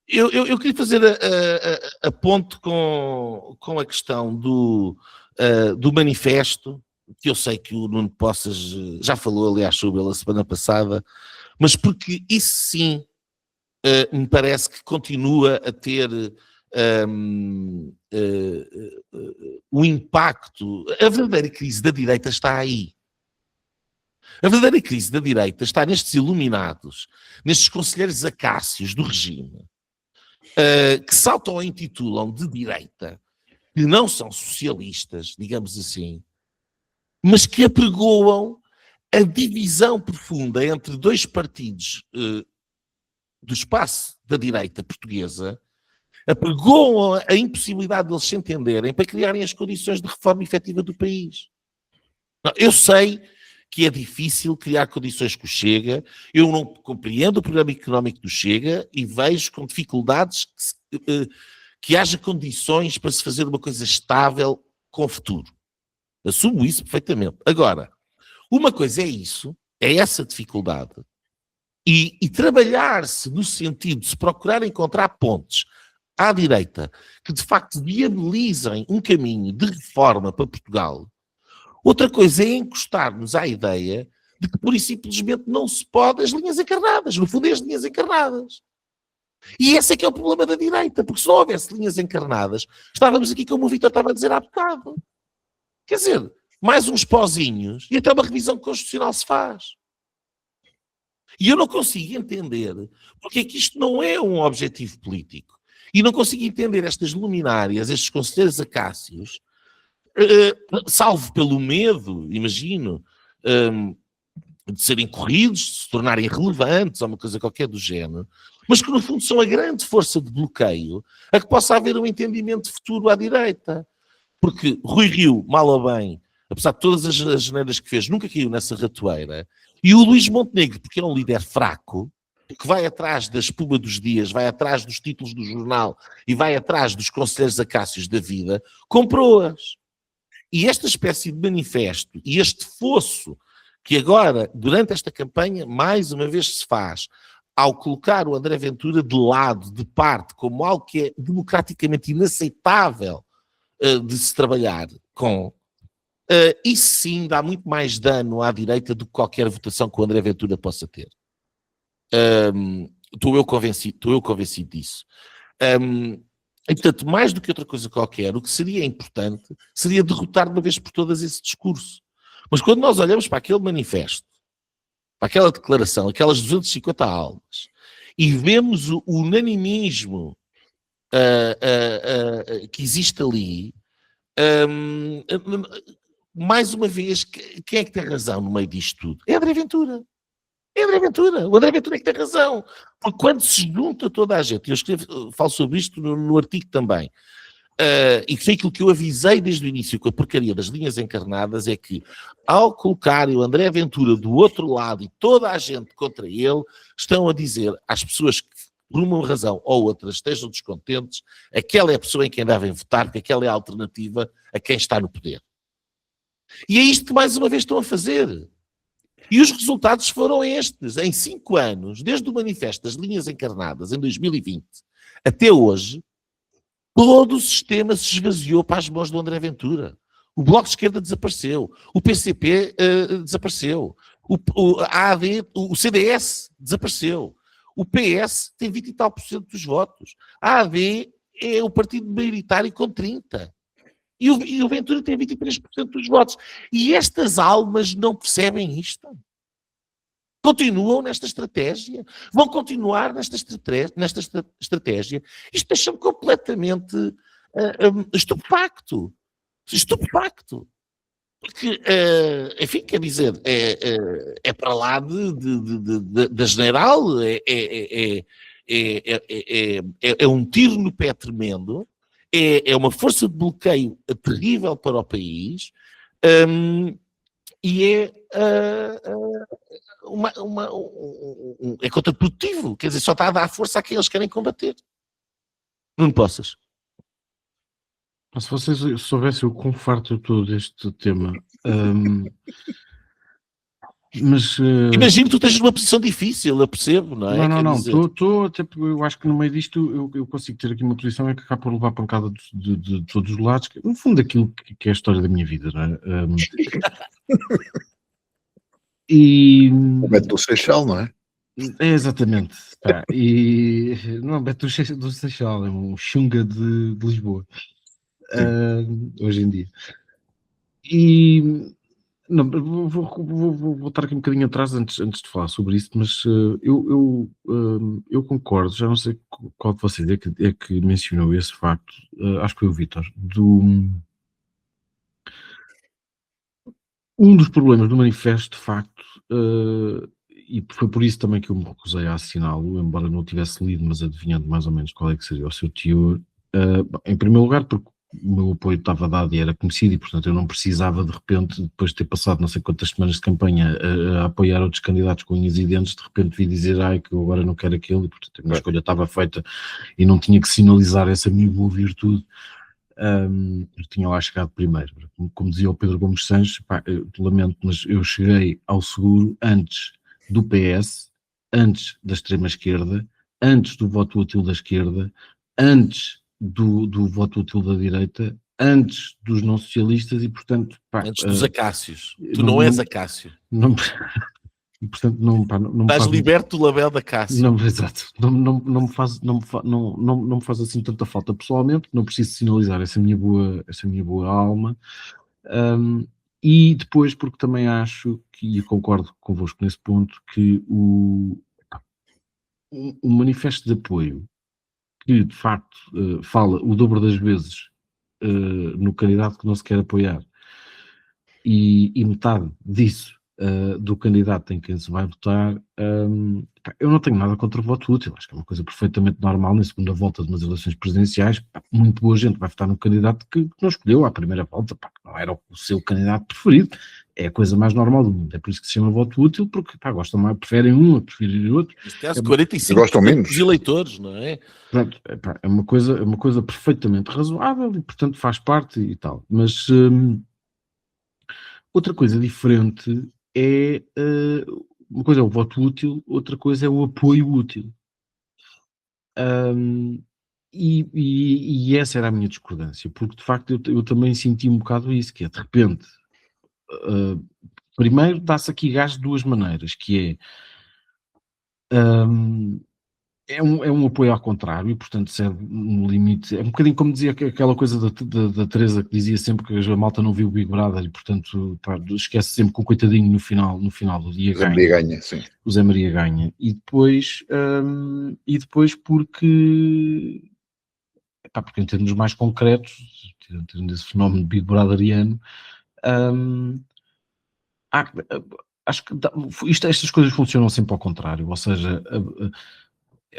Eu queria fazer a ponte com a questão do manifesto, que eu sei que o Nuno Poças já falou, aliás, sobre ele a semana passada, mas porque isso sim me parece que continua a ter o impacto. A verdadeira crise da direita está aí. A verdadeira crise da direita está nestes iluminados, nestes conselheiros acácios do regime, que saltam ou intitulam de direita, que não são socialistas, digamos assim, mas que apregoam a divisão profunda entre dois partidos do espaço da direita portuguesa, apregoam a impossibilidade de eles se entenderem para criarem as condições de reforma efetiva do país. Eu sei que é difícil criar condições com o Chega, eu não compreendo o programa económico do Chega e vejo com dificuldades que haja condições para se fazer uma coisa estável com o futuro. Assumo isso perfeitamente. Agora, uma coisa é isso, é essa dificuldade, e trabalhar-se no sentido de se procurar encontrar pontes à direita que de facto viabilizem um caminho de reforma para Portugal. Outra coisa é encostar-nos à ideia de que pura e simplesmente não se pode as linhas encarnadas. No fundo, é as linhas encarnadas. E esse é que é o problema da direita, porque se não houvesse linhas encarnadas, estávamos aqui como o Vítor estava a dizer há bocado. Quer dizer, mais uns pozinhos e até uma revisão constitucional se faz. E eu não consigo entender porque é que isto não é um objetivo político. E não consigo entender estas luminárias, estes conselheiros acácios, salvo pelo medo, imagino, de serem corridos, de se tornarem relevantes ou uma coisa qualquer do género, mas que no fundo são a grande força de bloqueio a que possa haver um entendimento futuro à direita. Porque Rui Rio, mal ou bem, apesar de todas as janeiras que fez, nunca caiu nessa ratoeira. E o Luís Montenegro, porque é um líder fraco, que vai atrás da espuma dos dias, vai atrás dos títulos do jornal e vai atrás dos conselheiros acácios da vida, comprou-as. E esta espécie de manifesto e este fosso que agora, durante esta campanha, mais uma vez se faz, ao colocar o André Ventura de lado, de parte, como algo que é democraticamente inaceitável de se trabalhar com, isso sim dá muito mais dano à direita do que qualquer votação que o André Ventura possa ter. Estou eu convencido disso. E, portanto, mais do que outra coisa qualquer, o que seria importante seria derrotar de uma vez por todas esse discurso. Mas quando nós olhamos para aquele manifesto, para aquela declaração, aquelas 250 almas, e vemos o unanimismo que existe ali, mais uma vez, quem é que tem razão no meio disto tudo? É André Ventura. É André Ventura. O André Ventura é que tem razão. Porque quando se junta toda a gente, e eu falo sobre isto no artigo também, e que foi aquilo que eu avisei desde o início com a porcaria das linhas encarnadas, é que ao colocarem o André Ventura do outro lado e toda a gente contra ele, estão a dizer às pessoas que por uma razão ou outra estejam descontentes, aquela é a pessoa em quem devem votar, porque aquela é a alternativa a quem está no poder. E é isto que mais uma vez estão a fazer. E os resultados foram estes. Em 5 anos, desde o manifesto das linhas encarnadas, em 2020, até hoje, todo o sistema se esvaziou para as mãos do André Ventura. O Bloco de Esquerda desapareceu. O PCP desapareceu. A AD, o CDS desapareceu. O PS tem 20 e tal % dos votos. A AD é o partido maioritário com 30%. E o Ventura tem 23% dos votos. E estas almas não percebem isto. Continuam nesta estratégia. Vão continuar nesta estratégia. Isto deixa-me completamente estupefacto. Estupefacto. Porque, enfim, quer dizer, é para lá da general, é um tiro no pé tremendo, é uma força de bloqueio terrível para o país, e é contraprodutivo, quer dizer, só está a dar força a quem eles querem combater. Não possas. Se vocês soubessem o quão farto eu estou deste tema, mas... Imagino que tu estejas numa posição difícil, eu percebo, não é? Não, estou até porque eu acho que no meio disto eu consigo ter aqui uma posição em que acabo por levar pancada de todos os lados, que, no fundo aquilo que é a história da minha vida, não é? E... O Beto do Seixal, não é? É exatamente. Pá, e não é Beto do Seixal, é um Xunga de Lisboa. Hoje em dia. E não, vou estar aqui um bocadinho atrás antes de falar sobre isso, mas eu concordo, já não sei qual de vocês é que mencionou esse facto, acho que foi o Vítor, um dos problemas do manifesto, de facto, e foi por isso também que eu me recusei a assiná-lo, embora não o tivesse lido, mas adivinhando mais ou menos qual é que seria o seu teor, em primeiro lugar porque o meu apoio estava dado e era conhecido e, portanto, eu não precisava, de repente, depois de ter passado não sei quantas semanas de campanha a apoiar outros candidatos com unhas e dentes, de repente vi dizer, que eu agora não quero aquele, e, portanto, a minha escolha estava feita e não tinha que sinalizar essa minha boa virtude. Eu tinha lá chegado primeiro. Como dizia o Pedro Gomes Sanches, lamento, mas eu cheguei ao seguro antes do PS, antes da extrema-esquerda, antes do voto útil da esquerda, antes do voto útil da direita, antes dos não socialistas e, portanto... antes dos acácios. Tu não és acácio. Não, e, portanto, não estás liberto do label da Cássio. Não, exato. Não me faz assim tanta falta pessoalmente, não preciso sinalizar essa minha boa alma. E depois, porque também acho, e concordo convosco nesse ponto, que o manifesto de apoio, que de facto fala o dobro das vezes no candidato que não se quer apoiar, e metade disso do candidato em quem se vai votar, eu não tenho nada contra o voto útil, acho que é uma coisa perfeitamente normal na segunda volta de umas eleições presidenciais. Muito boa gente vai votar num candidato que não escolheu à primeira volta, que não era o seu candidato preferido, é a coisa mais normal do mundo, é por isso que se chama voto útil, porque gostam mais, preferem um, preferem outro. Neste caso, É, 45% gostam menos. dos eleitores, não é? pronto, é uma coisa perfeitamente razoável e portanto faz parte e tal, mas outra coisa diferente é, uma coisa é o voto útil, outra coisa é o apoio útil. Hum, e essa era a minha discordância, porque de facto eu também senti um bocado isso, que é de repente, primeiro dá-se aqui gás de duas maneiras, que hum, é um apoio ao contrário, e portanto serve no limite, é um bocadinho como dizia aquela coisa da Teresa, que dizia sempre que a malta não viu o Big Brother e portanto esquece sempre que o coitadinho no final do dia Zé Maria ganha, sim. o Zé Maria ganha, e depois porque em termos mais concretos, em termos desse fenómeno Big Brotheriano, hum, há- acho que estas coisas funcionam sempre ao contrário, ou seja,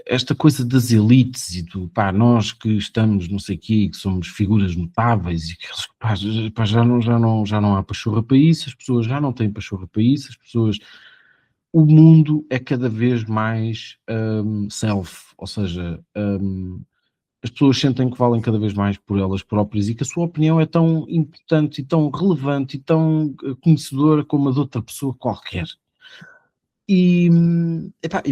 esta coisa das elites e do nós que estamos não sei o quê, que somos figuras notáveis e que já não há pachorra para isso, as pessoas já não têm pachorra para isso, as pessoas, o mundo é cada vez mais self, ou seja, as pessoas sentem que valem cada vez mais por elas próprias e que a sua opinião é tão importante e tão relevante e tão conhecedora como a de outra pessoa qualquer. E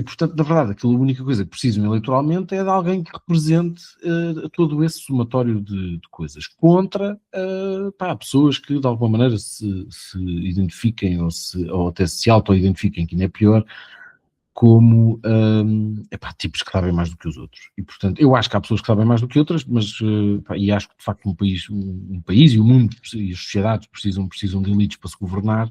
portanto, na verdade, a única coisa que precisam eleitoralmente é de alguém que represente todo esse somatório de coisas contra pessoas que de alguma maneira se identifiquem ou até se auto-identifiquem, que ainda é pior, como tipos que sabem mais do que os outros. E portanto, eu acho que há pessoas que sabem mais do que outras, mas e acho que de facto um país e o mundo e as sociedades precisam de elites para se governar.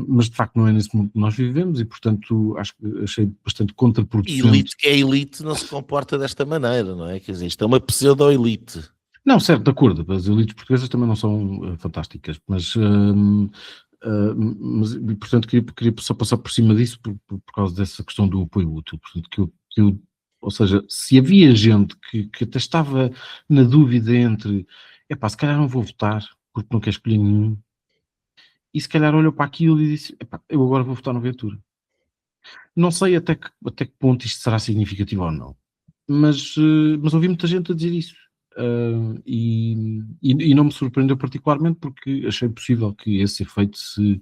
Mas de facto não é nesse mundo que nós vivemos e portanto achei bastante E contraproducente. elite que é elite não se comporta desta maneira, não é? Quer dizer, isto é uma pseudo-elite. Não, certo, de acordo, as elites portuguesas também não são fantásticas, mas e, portanto queria só passar por cima disso por causa dessa questão do apoio útil, portanto ou seja, se havia gente que até estava na dúvida entre se calhar não vou votar porque não quer escolher nenhum, e se calhar olhou para aquilo e disse, eu agora vou votar no Ventura. Não sei até que ponto isto será significativo ou não, mas ouvi muita gente a dizer isso. E não me surpreendeu particularmente porque achei possível que esse efeito se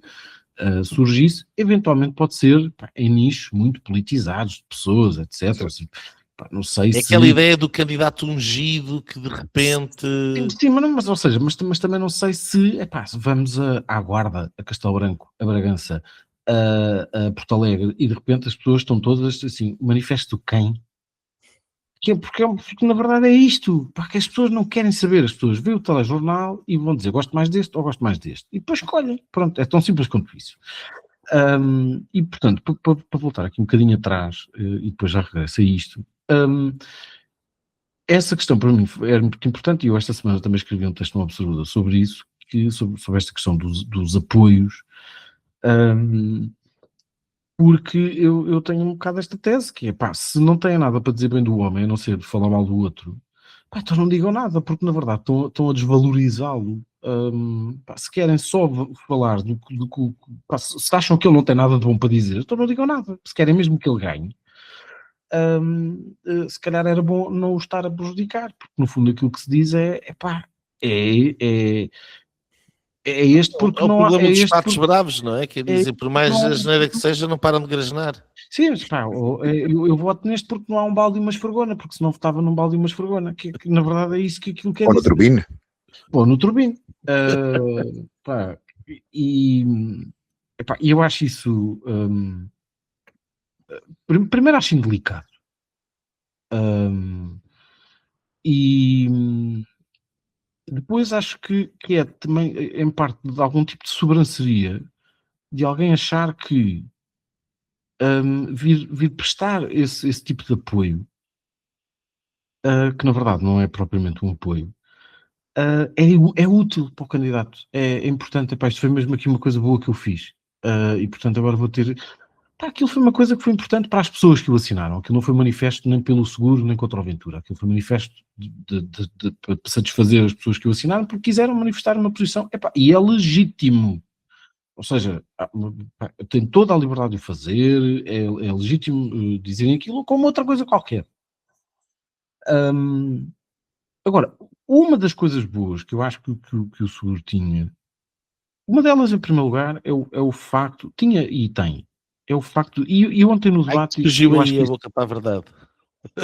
surgisse. Eventualmente pode ser em nichos muito politizados, de pessoas, etc. Assim, não sei É se... aquela ideia do candidato ungido que de repente... Sim, mas também não sei se vamos à Guarda, a Castelo Branco, a Bragança, a Porto Alegre, e de repente as pessoas estão todas assim, manifesto quem? Porque na verdade é isto, que as pessoas não querem saber, as pessoas veem o telejornal e vão dizer gosto mais deste ou gosto mais deste, e depois escolhem, pronto, é tão simples quanto isso. E portanto, para voltar aqui um bocadinho atrás, e depois já regresso a isto, essa questão para mim era muito importante, e eu esta semana também escrevi um texto no Observador sobre isso, sobre esta questão dos apoios, porque eu tenho um bocado esta tese, que é, se não têm nada para dizer bem do homem, a não ser de falar mal do outro, então não digam nada, porque na verdade estão a desvalorizá-lo. Se querem só falar se acham que ele não tem nada de bom para dizer, então não digam nada. Se querem mesmo que ele ganhe, se calhar era bom não o estar a prejudicar, porque no fundo aquilo que se diz é este porque É o não há, problema é dos este patos porque bravos, não é? Quer dizer, por mais não há, asneira que seja, não param de grasnar. sim, mas, eu voto neste porque não há um balde e uma esfregona, porque senão votava num balde e uma esfregona, que na verdade é isso que aquilo quer Ou no dizer. turbine. Ou no turbine. E eu acho isso primeiro acho indelicado. E Depois acho que é também, em parte, de algum tipo de sobranceria de alguém achar que vir prestar esse tipo de apoio, que na verdade não é propriamente um apoio, é útil para o candidato. É importante. Epá, isto foi mesmo aqui uma coisa boa que eu fiz. E portanto agora vou ter. Pá, aquilo foi uma coisa que foi importante para as pessoas que o assinaram. Aquilo não foi manifesto nem pelo seguro nem contra o Ventura. Aquilo foi manifesto para satisfazer as pessoas que o assinaram porque quiseram manifestar uma posição. Epá, e é legítimo. Ou seja, tem toda a liberdade de o fazer, é legítimo dizerem aquilo como outra coisa qualquer. Agora, uma das coisas boas que eu acho que o seguro tinha, uma delas, em primeiro lugar, é o facto, tinha e tem, é o facto, e ontem no Ai, debate, surgiu eu acho aí que a isso, boca para a verdade.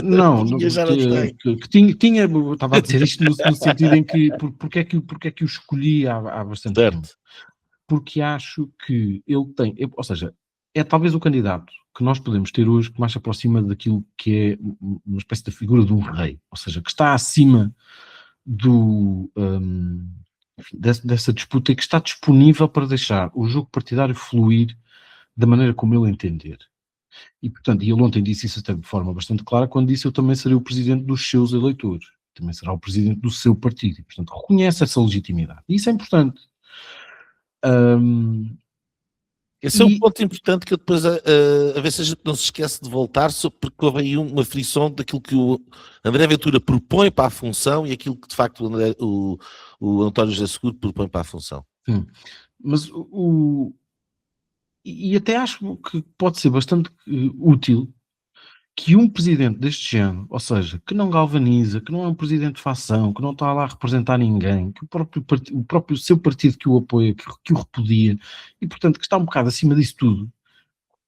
não, Tinha, já não tem. que tinha, eu estava a dizer isto no sentido em que, porque é que o escolhi há bastante tempo. Certo. Porque acho que ele tem, ou seja, é talvez o candidato que nós podemos ter hoje que mais se aproxima daquilo que é uma espécie da figura de um rei, ou seja, que está acima enfim, dessa disputa e que está disponível para deixar o jogo partidário fluir da maneira como ele entender. E, portanto, ele ontem disse isso até de forma bastante clara, quando disse eu também serei o presidente dos seus eleitores, também será o presidente do seu partido, e, portanto, reconhece essa legitimidade. E isso é importante. Esse é um ponto importante que eu depois, a ver se a gente não se esquece de voltar, porque houve aí uma frição daquilo que o André Ventura propõe para a função e aquilo que de facto o António José Seguro propõe para a função. Sim, mas e até acho que pode ser bastante útil que um presidente deste género, ou seja, que não galvaniza, que não é um presidente de facção, que não está lá a representar ninguém, que o próprio seu partido que o apoia, que o repudia, e portanto que está um bocado acima disso tudo,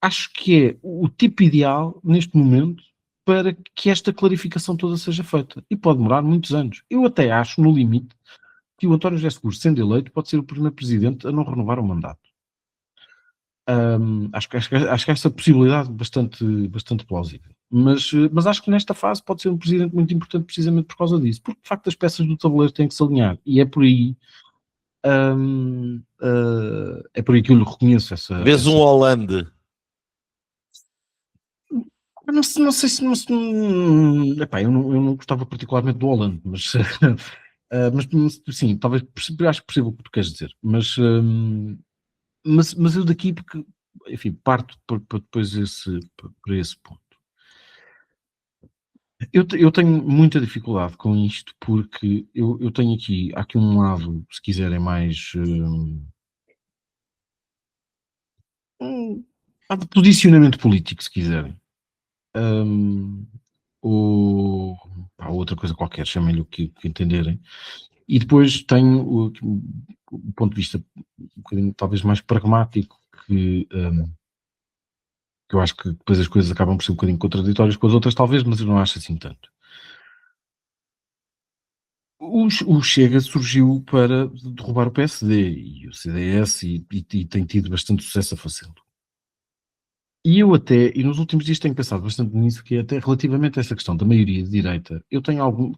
acho que é o tipo ideal neste momento para que esta clarificação toda seja feita. E pode demorar muitos anos. Eu até acho, no limite, que o António José Seguro, sendo eleito, pode ser o primeiro presidente a não renovar o mandato. Acho que essa possibilidade é bastante plausível. Mas acho que nesta fase pode ser um presidente muito importante precisamente por causa disso, porque de facto as peças do tabuleiro têm que se alinhar, e é por aí que eu lhe reconheço essa... Vês um Hollande. Não sei se... epá, eu não gostava particularmente do Hollande, mas sim, talvez acho que percebo o que tu queres dizer, mas eu daqui, porque, enfim, parto para depois para esse ponto. Eu tenho muita dificuldade com isto, porque eu tenho há aqui um lado, se quiserem, mais de posicionamento político, se quiserem. Ou outra coisa qualquer, chamem-lhe o que entenderem. E depois tenho o ponto de vista um bocadinho talvez mais pragmático, que eu acho que depois as coisas acabam por ser um bocadinho contraditórias com as outras, talvez, mas eu não acho assim tanto. O Chega surgiu para derrubar o PSD e o CDS e tem tido bastante sucesso a fazê-lo. E nos últimos dias tenho pensado bastante nisso, que é até relativamente a essa questão da maioria de direita,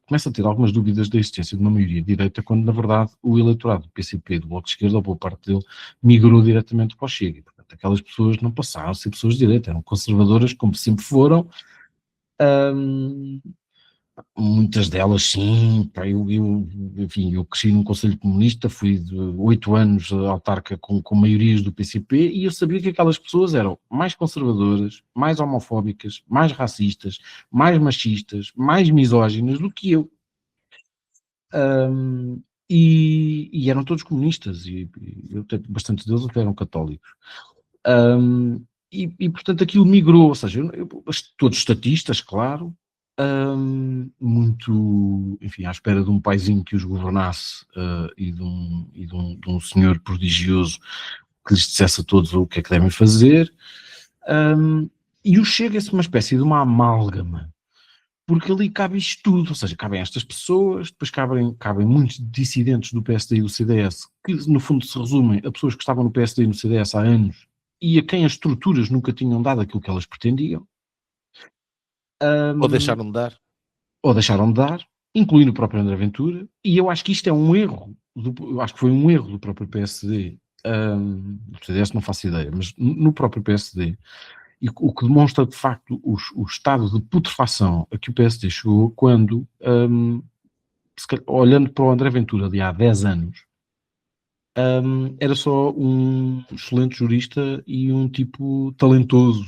começo a ter algumas dúvidas da existência de uma maioria de direita, quando na verdade o eleitorado do PCP, do Bloco de Esquerda, ou boa parte dele, migrou diretamente para o Chega. E, portanto, aquelas pessoas não passaram a ser pessoas de direita, eram conservadoras como sempre foram. Muitas delas sim, pá, enfim, eu cresci num conselho comunista, fui de 8 anos autarca com maiorias do PCP, e eu sabia que aquelas pessoas eram mais conservadoras, mais homofóbicas, mais racistas, mais machistas, mais misóginas do que eu. E eram todos comunistas, e bastante deles até eram católicos. E portanto aquilo migrou, ou seja, todos estatistas, claro, muito, enfim, à espera de um paizinho que os governasse e de um senhor prodigioso que lhes dissesse a todos o que é que devem fazer, e o Chega-se uma espécie de uma amálgama, porque ali cabe isto tudo, ou seja, cabem estas pessoas, depois cabem muitos dissidentes do PSD e do CDS, que no fundo se resumem a pessoas que estavam no PSD e no CDS há anos, e a quem as estruturas nunca tinham dado aquilo que elas pretendiam. Ou deixaram de dar. Ou deixaram de dar, incluindo o próprio André Ventura, e eu acho que isto é um erro, eu acho que foi um erro do próprio PSD, do CDS não faço ideia, mas no próprio PSD, e o que demonstra de facto o estado de putrefação a que o PSD chegou quando, olhando para o André Ventura de há 10 anos, era só um excelente jurista e um tipo talentoso,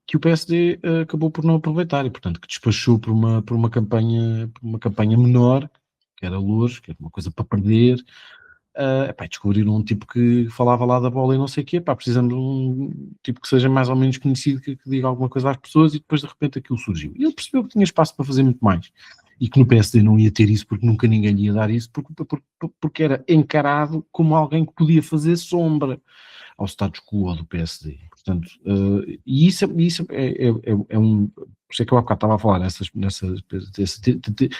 que o PSD acabou por não aproveitar e, portanto, que despachou por uma campanha menor, que era Loures, que era uma coisa para perder. Descobriram um tipo que falava lá da bola e não sei o quê, precisamos de um tipo que seja mais ou menos conhecido, que diga alguma coisa às pessoas, e depois de repente aquilo surgiu. E ele percebeu que tinha espaço para fazer muito mais. E que no PSD não ia ter isso, porque nunca ninguém lhe ia dar isso, porque era encarado como alguém que podia fazer sombra ao status quo do PSD. Portanto, e isso é um... Por isso é que eu há bocado estava a falar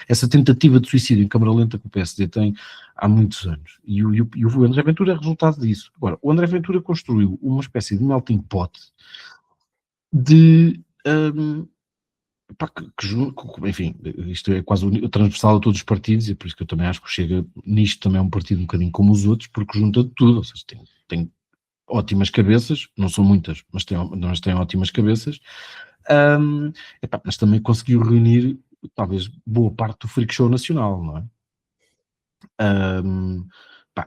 essa tentativa de suicídio em câmara lenta que o PSD tem há muitos anos. E o André Ventura é resultado disso. Agora, o André Ventura construiu uma espécie de melting pot de... enfim, isto é quase transversal a todos os partidos, e por isso que eu também acho que o Chega nisto também é um partido um bocadinho como os outros, porque junta de tudo, ou seja, tem ótimas cabeças, não são muitas, mas têm ótimas cabeças, mas também conseguiu reunir talvez boa parte do freak show nacional, não é?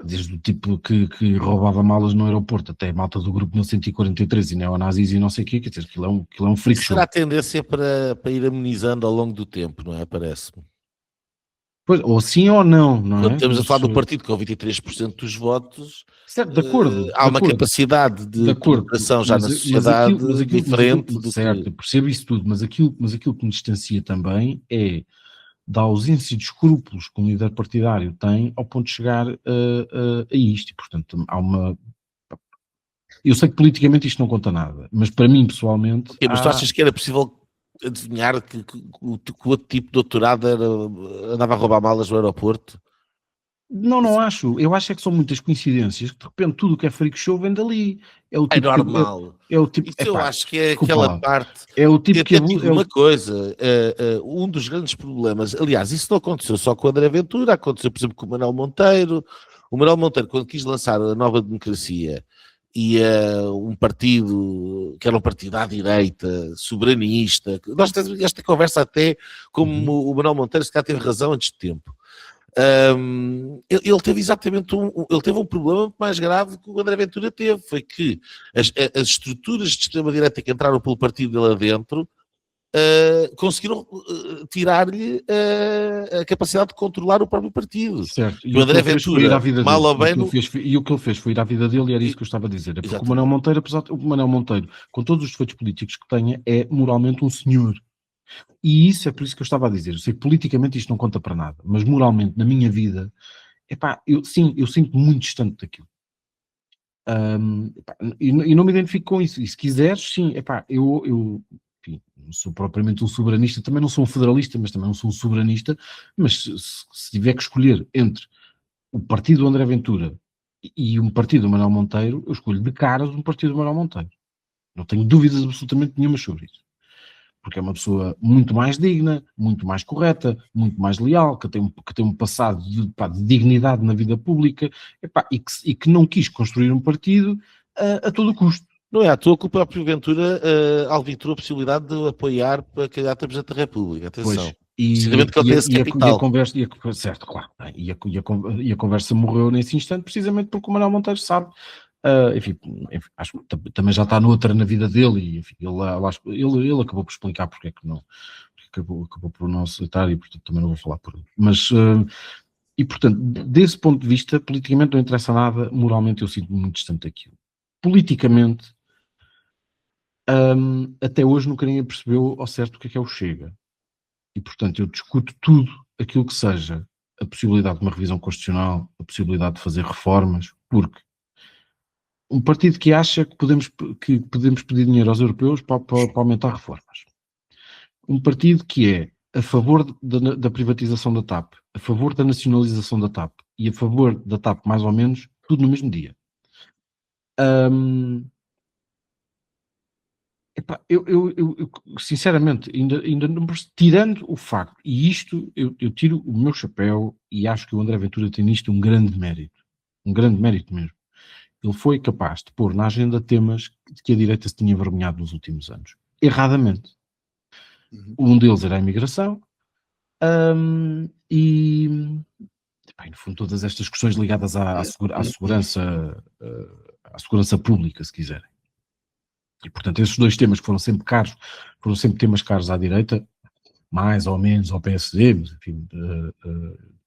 Desde o tipo que roubava malas no aeroporto até a malta do grupo 1143 e neonazis e não sei o quê, quer dizer, aquilo é um freak show. Será a tendência para ir amenizando ao longo do tempo, não é? Parece-me. Pois, ou sim ou não, não é? Quando estamos a falar do partido com 23% dos votos, certo, de acordo, há uma capacidade de penetração já na sociedade diferente do certo, eu percebo isso tudo, mas aquilo que me distancia também é da ausência de escrúpulos que um líder partidário tem ao ponto de chegar a isto, e portanto há uma... Eu sei que politicamente isto não conta nada, mas para mim pessoalmente... Mas tu achas que era possível adivinhar que o outro tipo de doutorado andava a roubar malas no aeroporto? Não acho. Eu acho é que são muitas coincidências, que de repente tudo o que é freak show vem dali. É o tipo normal. É o tipo, isso eu acho que é aquela parte... É o tipo que... uma coisa, um dos grandes problemas, aliás, isso não aconteceu só com o André Ventura, aconteceu, por exemplo, com o Manuel Monteiro. O Manuel Monteiro, quando quis lançar a Nova Democracia, e um partido que era um partido à direita, soberanista, nós temos esta conversa até como o Manuel Monteiro se calhar teve razão antes de tempo. Ele teve exatamente ele teve um problema mais grave que o André Ventura teve, foi que as estruturas de extrema-direita que entraram pelo partido dele adentro conseguiram tirar-lhe a capacidade de controlar o próprio partido. Certo. E o André Ventura, mal ou bem... E o que ele fez foi ir à vida dele, e era isso que eu estava a dizer. É porque o Manuel Monteiro, apesar de o Manuel Monteiro, com todos os defeitos políticos que tenha, é moralmente um senhor. E isso é por isso que eu estava a dizer. Eu sei que politicamente isto não conta para nada, mas moralmente, na minha vida, eu sinto-me muito distante daquilo. E não me identifico com isso. E se quiseres, sim, eu enfim, não sou propriamente um soberanista, também não sou um federalista, mas também não sou um soberanista, mas se tiver que escolher entre o partido do André Ventura e um partido do Manuel Monteiro, eu escolho de caras um partido do Manuel Monteiro. Não tenho dúvidas absolutamente nenhuma sobre isso. Porque é uma pessoa muito mais digna, muito mais correta, muito mais leal, que tem um passado de dignidade na vida pública, e que não quis construir um partido a todo custo. Não é à toa que o próprio Ventura alvitrou a possibilidade de apoiar para candidato a Presidente da República. Atenção. Pois, certo, claro. E a conversa morreu nesse instante precisamente porque o Manuel Monteiro sabe. Enfim, acho que também já está noutra na vida dele, e enfim, ele acabou por explicar porque é que não, acabou por não aceitar, e portanto também não vou falar por ele. Mas, e portanto, desse ponto de vista, politicamente não interessa nada, moralmente eu sinto-me muito distante daquilo. Politicamente, até hoje nunca ninguém percebeu ao certo o que é o Chega. E portanto eu discuto tudo aquilo que seja a possibilidade de uma revisão constitucional, a possibilidade de fazer reformas, porque um partido que acha que podemos pedir dinheiro aos europeus para aumentar reformas. Um partido que é a favor da privatização da TAP, a favor da nacionalização da TAP e a favor da TAP mais ou menos, tudo no mesmo dia. Epá, eu, sinceramente, ainda não tirando o facto, e isto eu tiro o meu chapéu e acho que o André Ventura tem nisto um grande mérito mesmo. Ele foi capaz de pôr na agenda temas que a direita se tinha envergonhado nos últimos anos, erradamente. Um deles era a imigração, e, epá, no fundo, todas estas questões ligadas à segurança pública, se quiserem. E, portanto, esses dois temas que foram sempre temas caros à direita, mais ou menos ao PSD, mas, enfim,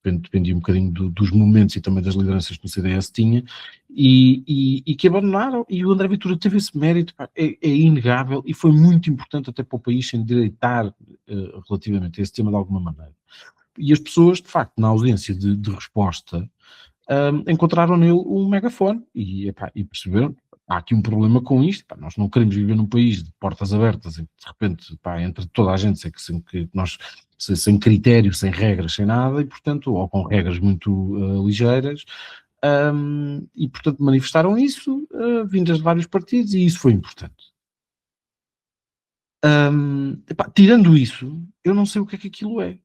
dependia um bocadinho dos momentos e também das lideranças que o CDS tinha, e que abandonaram, e o André Ventura teve esse mérito, pá, é inegável, e foi muito importante até para o país se endireitar relativamente a esse tema de alguma maneira. E as pessoas, de facto, na ausência de resposta, encontraram nele um megafone, e perceberam, há aqui um problema com isto, pá, nós não queremos viver num país de portas abertas, em que de repente, pá, entre toda a gente, sem critério, sem regras, sem nada, e portanto, ou com regras muito ligeiras, e portanto manifestaram isso, vindas de vários partidos, e isso foi importante. Tirando isso, eu não sei o que é que aquilo é.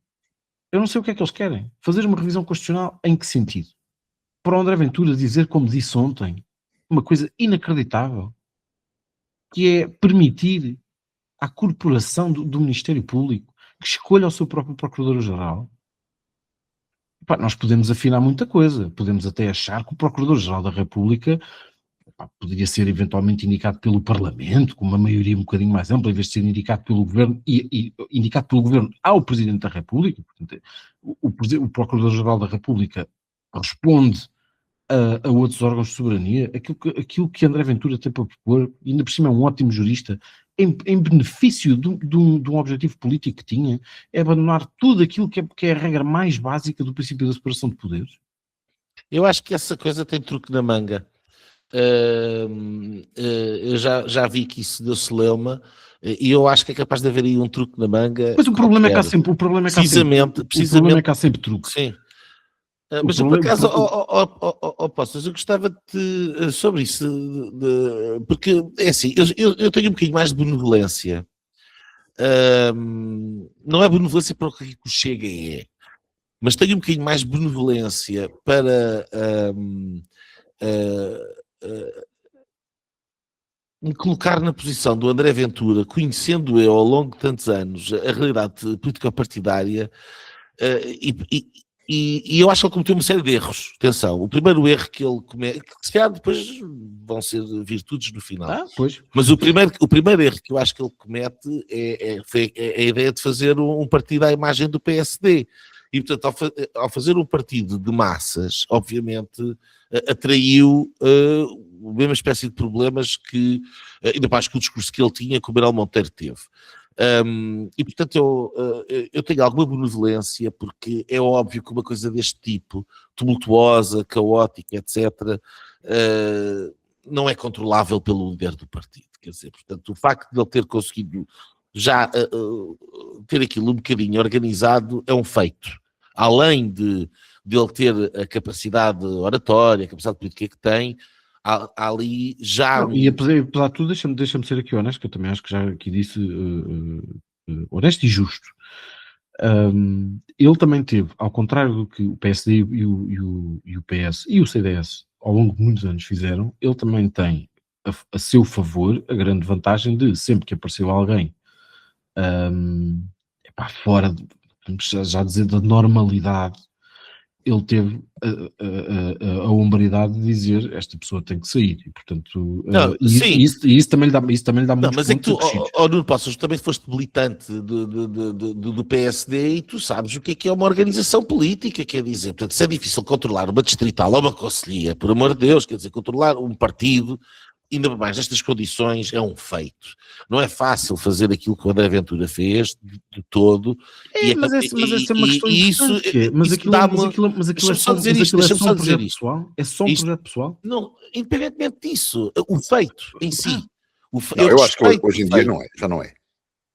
Eu não sei o que é que eles querem. Fazer uma revisão constitucional em que sentido? Para o André Ventura dizer, como disse ontem, uma coisa inacreditável, que é permitir à corporação do Ministério Público que escolha o seu próprio Procurador-Geral. Nós podemos afinar muita coisa, podemos até achar que o Procurador-Geral da República poderia ser eventualmente indicado pelo Parlamento, com uma maioria um bocadinho mais ampla, em vez de ser indicado pelo Governo, e indicado pelo Governo ao Presidente da República. Portanto, o Procurador-Geral da República responde a outros órgãos de soberania. Aquilo que André Ventura tem para propor, ainda por cima é um ótimo jurista, em benefício de um objetivo político que tinha, é abandonar tudo aquilo que é a regra mais básica do princípio da separação de poderes. Eu acho que essa coisa tem truque na manga. Eu já vi que isso deu celeuma, e eu acho que é capaz de haver aí um truque na manga. Mas o problema é que há sempre, precisamente, truque. Sim. Mas por acaso, Postas, eu gostava de sobre isso, porque é assim, eu tenho um bocadinho mais de benevolência. Não é benevolência para o que o Chega é, mas tenho um bocadinho mais de benevolência para me colocar na posição do André Ventura, conhecendo eu ao longo de tantos anos a realidade político-partidária, e eu acho que ele cometeu uma série de erros. Atenção, o primeiro erro que ele comete, que se calhar depois vão ser virtudes no final. Pois. Mas o primeiro erro que eu acho que ele comete foi a ideia de fazer um partido à imagem do PSD. E, portanto, ao fazer um partido de massas, obviamente, atraiu a mesma espécie de problemas que, ainda mais que o discurso que ele tinha, que o Manuel Monteiro teve. E portanto eu tenho alguma benevolência, porque é óbvio que uma coisa deste tipo, tumultuosa, caótica, etc., não é controlável pelo líder do partido. Quer dizer, portanto, o facto de ele ter conseguido já ter aquilo um bocadinho organizado é um feito. Além de ele ter a capacidade oratória, a capacidade política que tem, há ali já... E apesar de tudo, deixa-me ser aqui honesto, que eu também acho que já aqui disse honesto e justo. Ele também teve, ao contrário do que o PSD e o PS e o CDS ao longo de muitos anos fizeram, ele também tem a seu favor a grande vantagem de, sempre que apareceu alguém fora, já dizer, da normalidade, ele teve a hombridade de dizer esta pessoa tem que sair, e portanto isso também lhe dá muitos pontos. Mas é que tu, Nuno Passos, também foste militante do PSD e tu sabes o que é uma organização política, quer dizer, portanto, se é difícil controlar uma distrital ou uma conselhia, por amor de Deus, quer dizer, controlar um partido, ainda mais nestas condições, é um feito. Não é fácil fazer aquilo que o André Ventura fez de todo. Mas essa é uma questão importante. Mas aquilo é só um projeto pessoal? É só um projeto pessoal? Não, independentemente disso, o feito em si. Eu acho que hoje em dia já não é.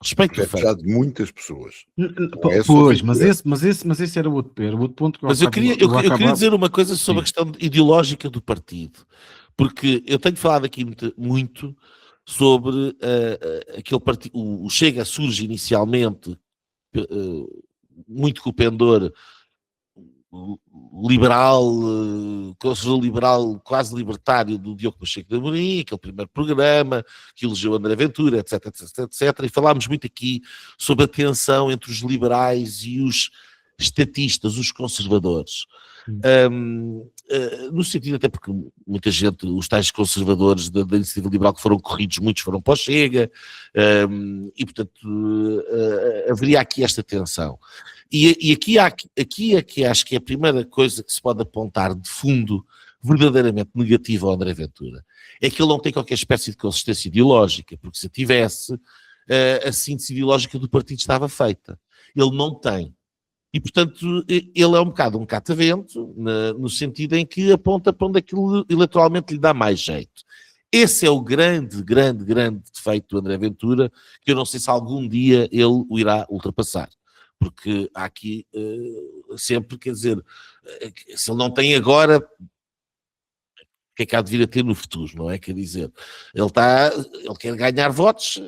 Respeito ao feito. Já de muitas pessoas. Pois, mas esse era o outro ponto. Mas eu queria dizer uma coisa sobre a questão ideológica do partido. Porque eu tenho falado aqui muito sobre aquele partido. O Chega surge inicialmente muito com o pendor liberal, conservador liberal, quase libertário do Diogo Pacheco de Amorim, aquele primeiro programa que elegeu André Ventura, etc, etc, etc. E falámos muito aqui sobre a tensão entre os liberais e os estatistas, os conservadores. No sentido até porque muita gente, os tais conservadores da iniciativa liberal que foram corridos, muitos foram para o Chega, e portanto haveria aqui esta tensão. E aqui é que acho que é a primeira coisa que se pode apontar de fundo verdadeiramente negativa ao André Ventura. É que ele não tem qualquer espécie de consistência ideológica, porque se tivesse, a síntese ideológica do partido estava feita. Ele não tem. E, portanto, ele é um bocado um catavento, no sentido em que aponta para onde aquilo eleitoralmente lhe dá mais jeito. Esse é o grande defeito do André Ventura, que eu não sei se algum dia ele o irá ultrapassar. Porque há aqui sempre, quer dizer, se ele não tem agora, o que é que há de vir a ter no futuro, não é? Quer dizer, ele quer ganhar votos,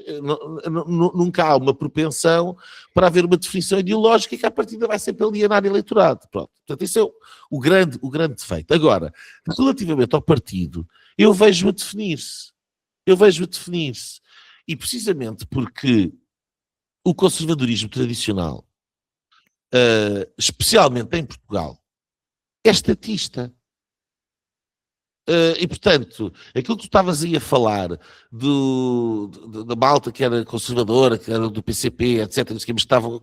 nunca há uma propensão para haver uma definição ideológica que à partida vai sempre alienar o eleitorado. Pronto. Portanto, esse é o grande defeito. Agora, relativamente ao partido, eu vejo-o a definir-se. E precisamente porque o conservadorismo tradicional, especialmente em Portugal, é estatista. E, portanto, aquilo que tu estavas aí a falar da malta que era conservadora, que era do PCP, etc., mas estavam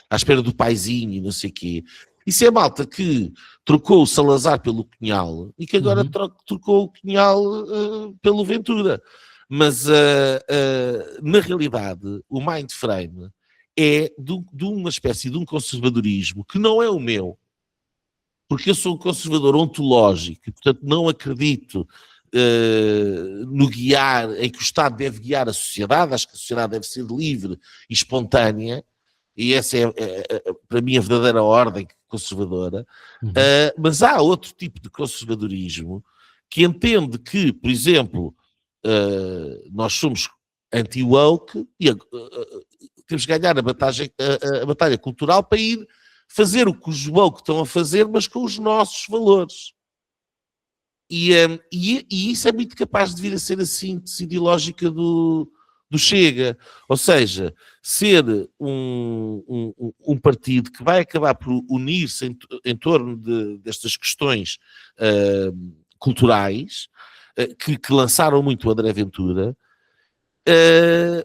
à espera do paizinho e não sei o quê. Isso é malta que trocou o Salazar pelo Cunhal e que agora trocou o Cunhal pelo Ventura. Mas, na realidade, o mindframe é de uma espécie de um conservadorismo que não é o meu. Porque eu sou um conservador ontológico e, portanto, não acredito no guiar, em que o Estado deve guiar a sociedade. Acho que a sociedade deve ser livre e espontânea, e essa é para mim, a verdadeira ordem conservadora. Mas há outro tipo de conservadorismo que entende que, por exemplo, nós somos anti-woke e temos que ganhar a batalha cultural para ir fazer o que os woke estão a fazer, mas com os nossos valores. E isso é muito capaz de vir a ser a síntese ideológica do Chega. Ou seja, ser um partido que vai acabar por unir-se em torno destas questões culturais, que lançaram muito o André Ventura,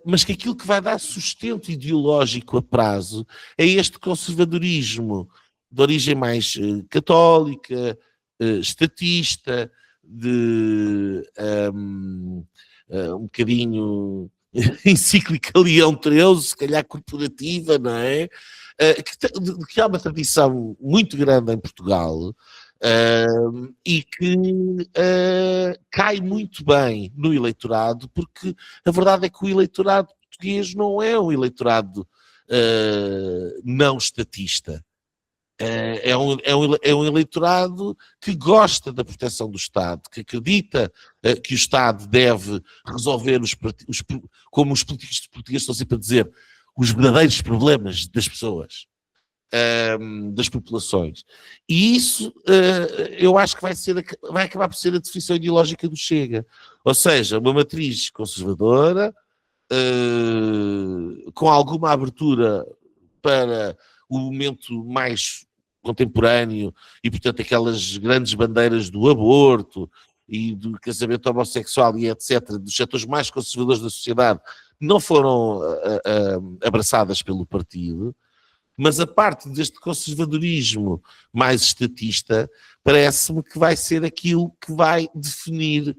mas que aquilo que vai dar sustento ideológico a prazo é este conservadorismo de origem mais católica, estatista, um bocadinho encíclica Leão XIII, se calhar corporativa, não é? Que há uma tradição muito grande em Portugal, e que cai muito bem no eleitorado, porque a verdade é que o eleitorado português não é um eleitorado não estatista. É um eleitorado que gosta da proteção do Estado, que acredita que o Estado deve resolver como os políticos portugueses estão sempre a dizer, os verdadeiros problemas das pessoas. Das populações. E isso eu acho que vai acabar por ser a definição ideológica do Chega. Ou seja, uma matriz conservadora, com alguma abertura para o momento mais contemporâneo e, portanto, aquelas grandes bandeiras do aborto e do casamento homossexual e etc., dos setores mais conservadores da sociedade, não foram abraçadas pelo partido. Mas a parte deste conservadorismo mais estatista parece-me que vai ser aquilo que vai definir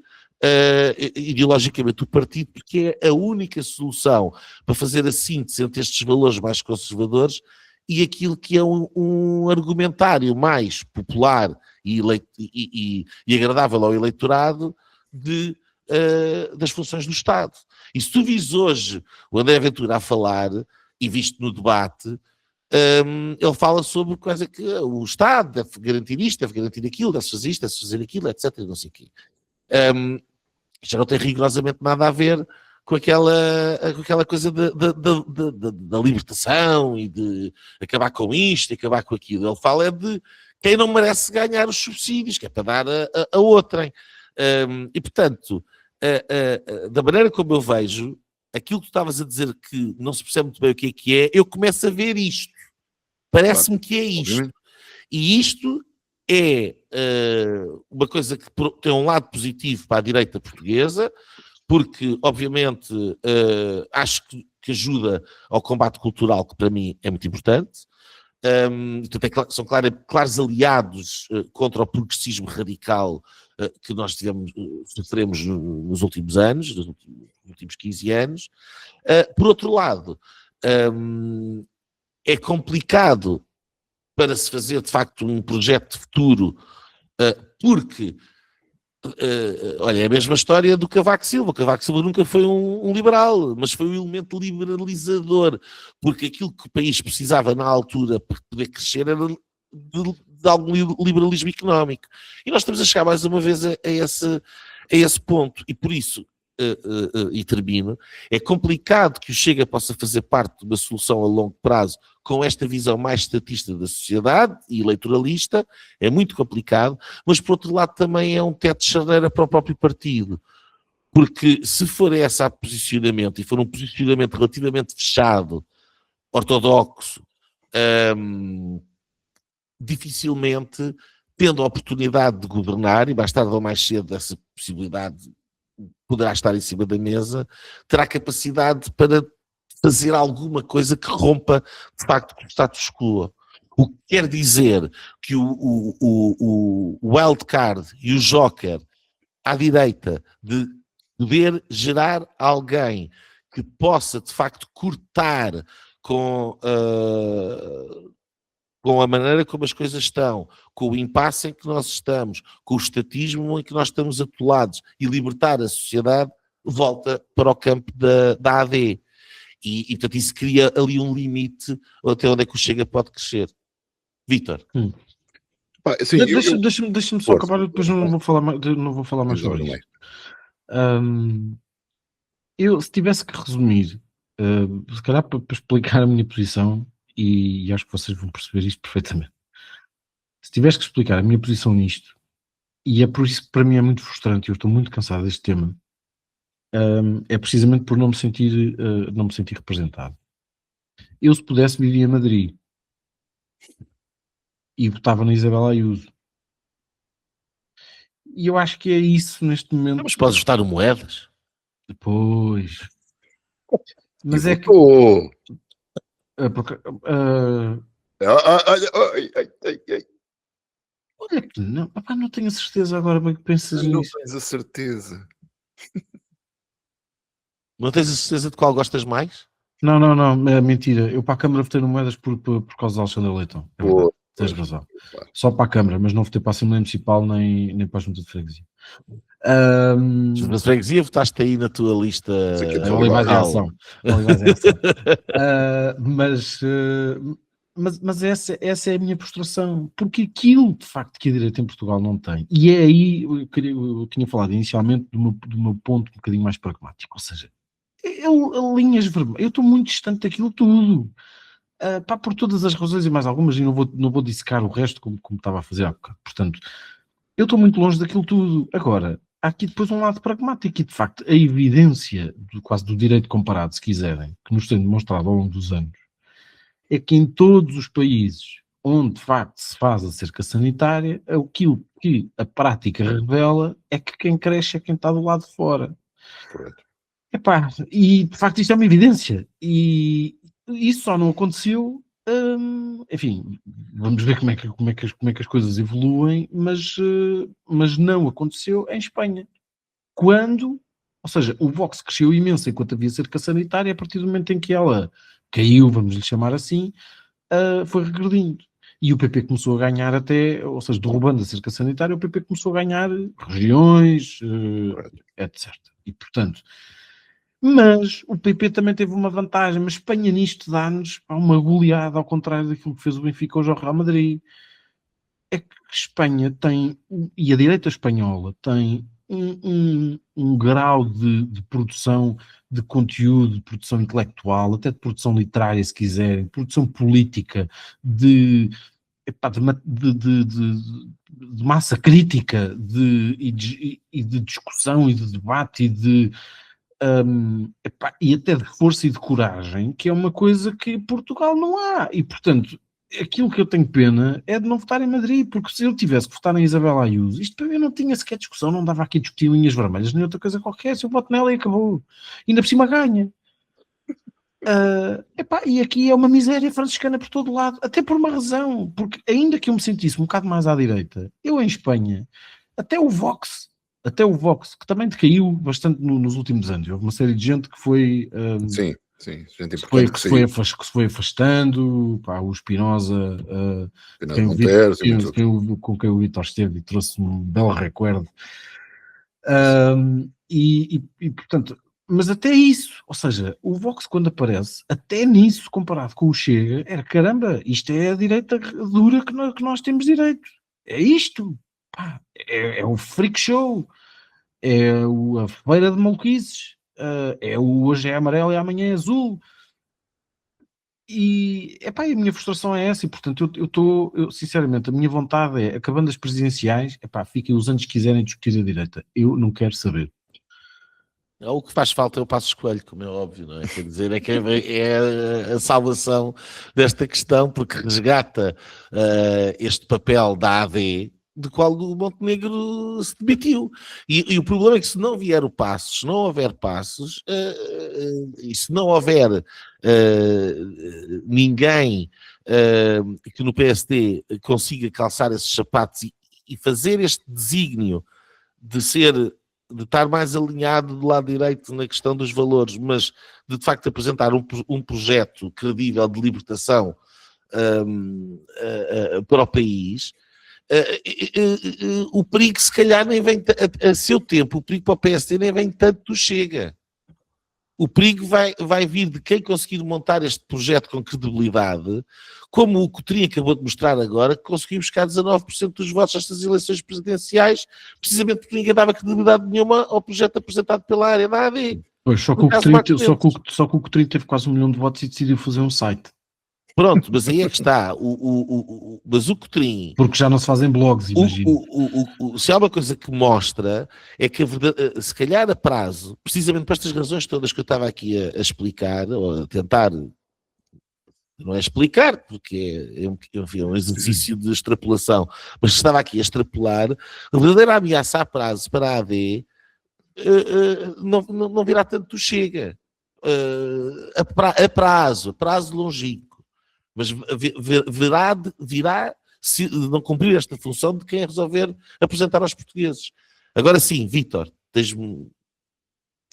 ideologicamente o partido, porque é a única solução para fazer a síntese entre estes valores mais conservadores e aquilo que é um argumentário mais popular e agradável ao eleitorado das funções do Estado. E se tu vis hoje o André Ventura a falar, e visto no debate, ele fala sobre coisa que o Estado deve garantir isto, deve garantir aquilo, deve fazer isto, deve fazer aquilo, etc. Não sei o quê. Já não tem rigorosamente nada a ver com aquela coisa da libertação e de acabar com isto e acabar com aquilo. Ele fala de quem não merece ganhar os subsídios, que é para dar a outrem. E, portanto, da maneira como eu vejo, aquilo que tu estavas a dizer que não se percebe muito bem o que é, eu começo a ver isto. Parece-me que é isto. Obviamente. E isto é uma coisa que tem um lado positivo para a direita portuguesa, porque, obviamente, acho que ajuda ao combate cultural, que para mim é muito importante. São claros aliados contra o progressismo radical que nós sofremos nos últimos anos, nos últimos 15 anos. Por outro lado, é complicado para se fazer, de facto, um projeto de futuro, porque, olha, é a mesma história do Cavaco Silva. O Cavaco Silva nunca foi um liberal, mas foi um elemento liberalizador, porque aquilo que o país precisava na altura para poder crescer era de algum liberalismo económico. E nós estamos a chegar mais uma vez a esse ponto, e por isso, e termino, é complicado que o Chega possa fazer parte de uma solução a longo prazo com esta visão mais estatista da sociedade e eleitoralista. É muito complicado, mas por outro lado também é um teto de charneira para o próprio partido, porque se for esse o posicionamento, e for um posicionamento relativamente fechado, ortodoxo, dificilmente, tendo a oportunidade de governar, e mais tarde ou mais cedo essa possibilidade poderá estar em cima da mesa, terá capacidade para fazer alguma coisa que rompa, de facto, com o status quo. O que quer dizer que o wildcard e o joker à direita de poder gerar alguém que possa, de facto, cortar com a maneira como as coisas estão, com o impasse em que nós estamos, com o estatismo em que nós estamos atolados, e libertar a sociedade, volta para o campo da AD. E portanto, isso cria ali um limite até onde é que o Chega pode crescer. Vítor. Assim, Deixa-me só acabar, depois não vou falar mais sobre isso. Eu, se tivesse que resumir, se calhar para explicar a minha posição, e acho que vocês vão perceber isto perfeitamente. Se tivesse que explicar a minha posição nisto, e é por isso que para mim é muito frustrante, eu estou muito cansado deste tema, é precisamente por não me sentir representado. Eu, se pudesse, vivia em Madrid e votava na Isabel Ayuso. E eu acho que é isso neste momento. Mas podes votar no Moedas? Depois. Mas e é votou. que... Olha que não, não tenho a certeza agora bem que pensas Não nisso. tens a certeza. Não tens a certeza de qual gostas mais? Não, é mentira. Eu para a Câmara votei no Moedas por causa de Alexandre Leitão. É verdade, tens razão. Só para a Câmara, mas não votei para a Assembleia Municipal nem para a Junta de Freguesia. Na freguesia votaste aí na tua lista. Olivais em Ação. Mas essa é a minha frustração, porque aquilo de facto que a direita em Portugal não tem, e é aí eu tinha falado inicialmente do meu ponto um bocadinho mais pragmático, ou seja, linhas vermelhas, eu estou muito distante daquilo tudo, por todas as razões e mais algumas, e não vou dissecar o resto como estava a fazer há bocado. Portanto, eu estou muito longe daquilo tudo. Agora, há aqui depois um lado pragmático, e de facto a evidência quase do direito comparado, se quiserem, que nos tem demonstrado ao longo dos anos, é que em todos os países onde de facto se faz a cerca sanitária, aquilo que a prática revela é que quem cresce é quem está do lado de fora. Correto. E de facto isto é uma evidência, e isso só não aconteceu, enfim, vamos ver como é que as coisas evoluem, mas não aconteceu em Espanha. Ou seja, o Vox cresceu imenso enquanto havia cerca sanitária, a partir do momento em que ela caiu, vamos lhe chamar assim, foi regredindo. E o PP começou a ganhar ou seja, derrubando a cerca sanitária, o PP começou a ganhar regiões, etc. E portanto, mas o PP também teve uma vantagem, mas Espanha nisto dá-nos uma goleada, ao contrário daquilo que fez o Benfica hoje ao Real Madrid. É que Espanha tem, e a direita espanhola tem um grau de produção de conteúdo, de produção intelectual, até de produção literária, se quiserem, de produção política, epá, de massa crítica e de discussão e de debate epá, e até de força e de coragem, que é uma coisa que em Portugal não há. E, portanto, aquilo que eu tenho pena é de não votar em Madrid, porque se eu tivesse que votar em Isabel Ayuso, isto para mim não tinha sequer discussão, não dava aqui a discutir linhas vermelhas, nem outra coisa qualquer, se eu voto nela e acabou. E ainda por cima ganha. Epá, e aqui é uma miséria franciscana por todo lado, até por uma razão, porque ainda que eu me sentisse um bocado mais à direita, eu em Espanha, até o Vox, que também decaiu bastante nos últimos anos, houve uma série de gente que foi... Sim, gente que se foi afastando, pá, o Espinosa, com quem o Vítor esteve e trouxe um belo recuerdo. Portanto, mas até isso, ou seja, o Vox quando aparece, até nisso, comparado com o Chega, era caramba, isto é a direita dura que nós temos direito. É isto. Pá, é o freak show. É a feira de maluquices. Hoje é amarelo e amanhã é azul. E epá, a minha frustração é essa, e portanto eu sinceramente, a minha vontade é, acabando as presidenciais, epá, fiquem os anos que quiserem discutir a direita, eu não quero saber. O que faz falta é o Passos Coelho, como é óbvio, não é? Quer dizer, é a salvação desta questão, porque resgata este papel da AD, do qual o Montenegro se demitiu. E o problema é que se não vier o Passos, se não houver Passos, e se não houver ninguém que no PSD consiga calçar esses sapatos e fazer este desígnio de estar mais alinhado do lado direito na questão dos valores, mas de facto apresentar um projeto credível de libertação para o país, o perigo se calhar nem vem a seu tempo, o perigo para o PSD nem vem tanto do Chega. O perigo vai vir de quem conseguir montar este projeto com credibilidade, como o Coutrinho acabou de mostrar agora, que conseguiu buscar 19% dos votos nestas eleições presidenciais, precisamente porque ninguém dava credibilidade nenhuma ao projeto apresentado pela área da AD. Pois, só que o Coutrinho teve quase 1 milhão de votos e decidiu fazer um site. Pronto, mas aí é que está. Mas o Coutrinho... Porque já não se fazem blogs, imagino. Se há uma coisa que mostra, é que se calhar a prazo, precisamente por estas razões todas que eu estava aqui a explicar, ou a tentar, não é explicar, porque é um exercício de extrapolação, mas estava aqui a extrapolar, a verdadeira ameaça a prazo para a AD não virá tanto do Chega. A prazo longínquo. Mas virá se não cumprir esta função de quem resolver apresentar aos portugueses. Agora sim, Vítor, tenho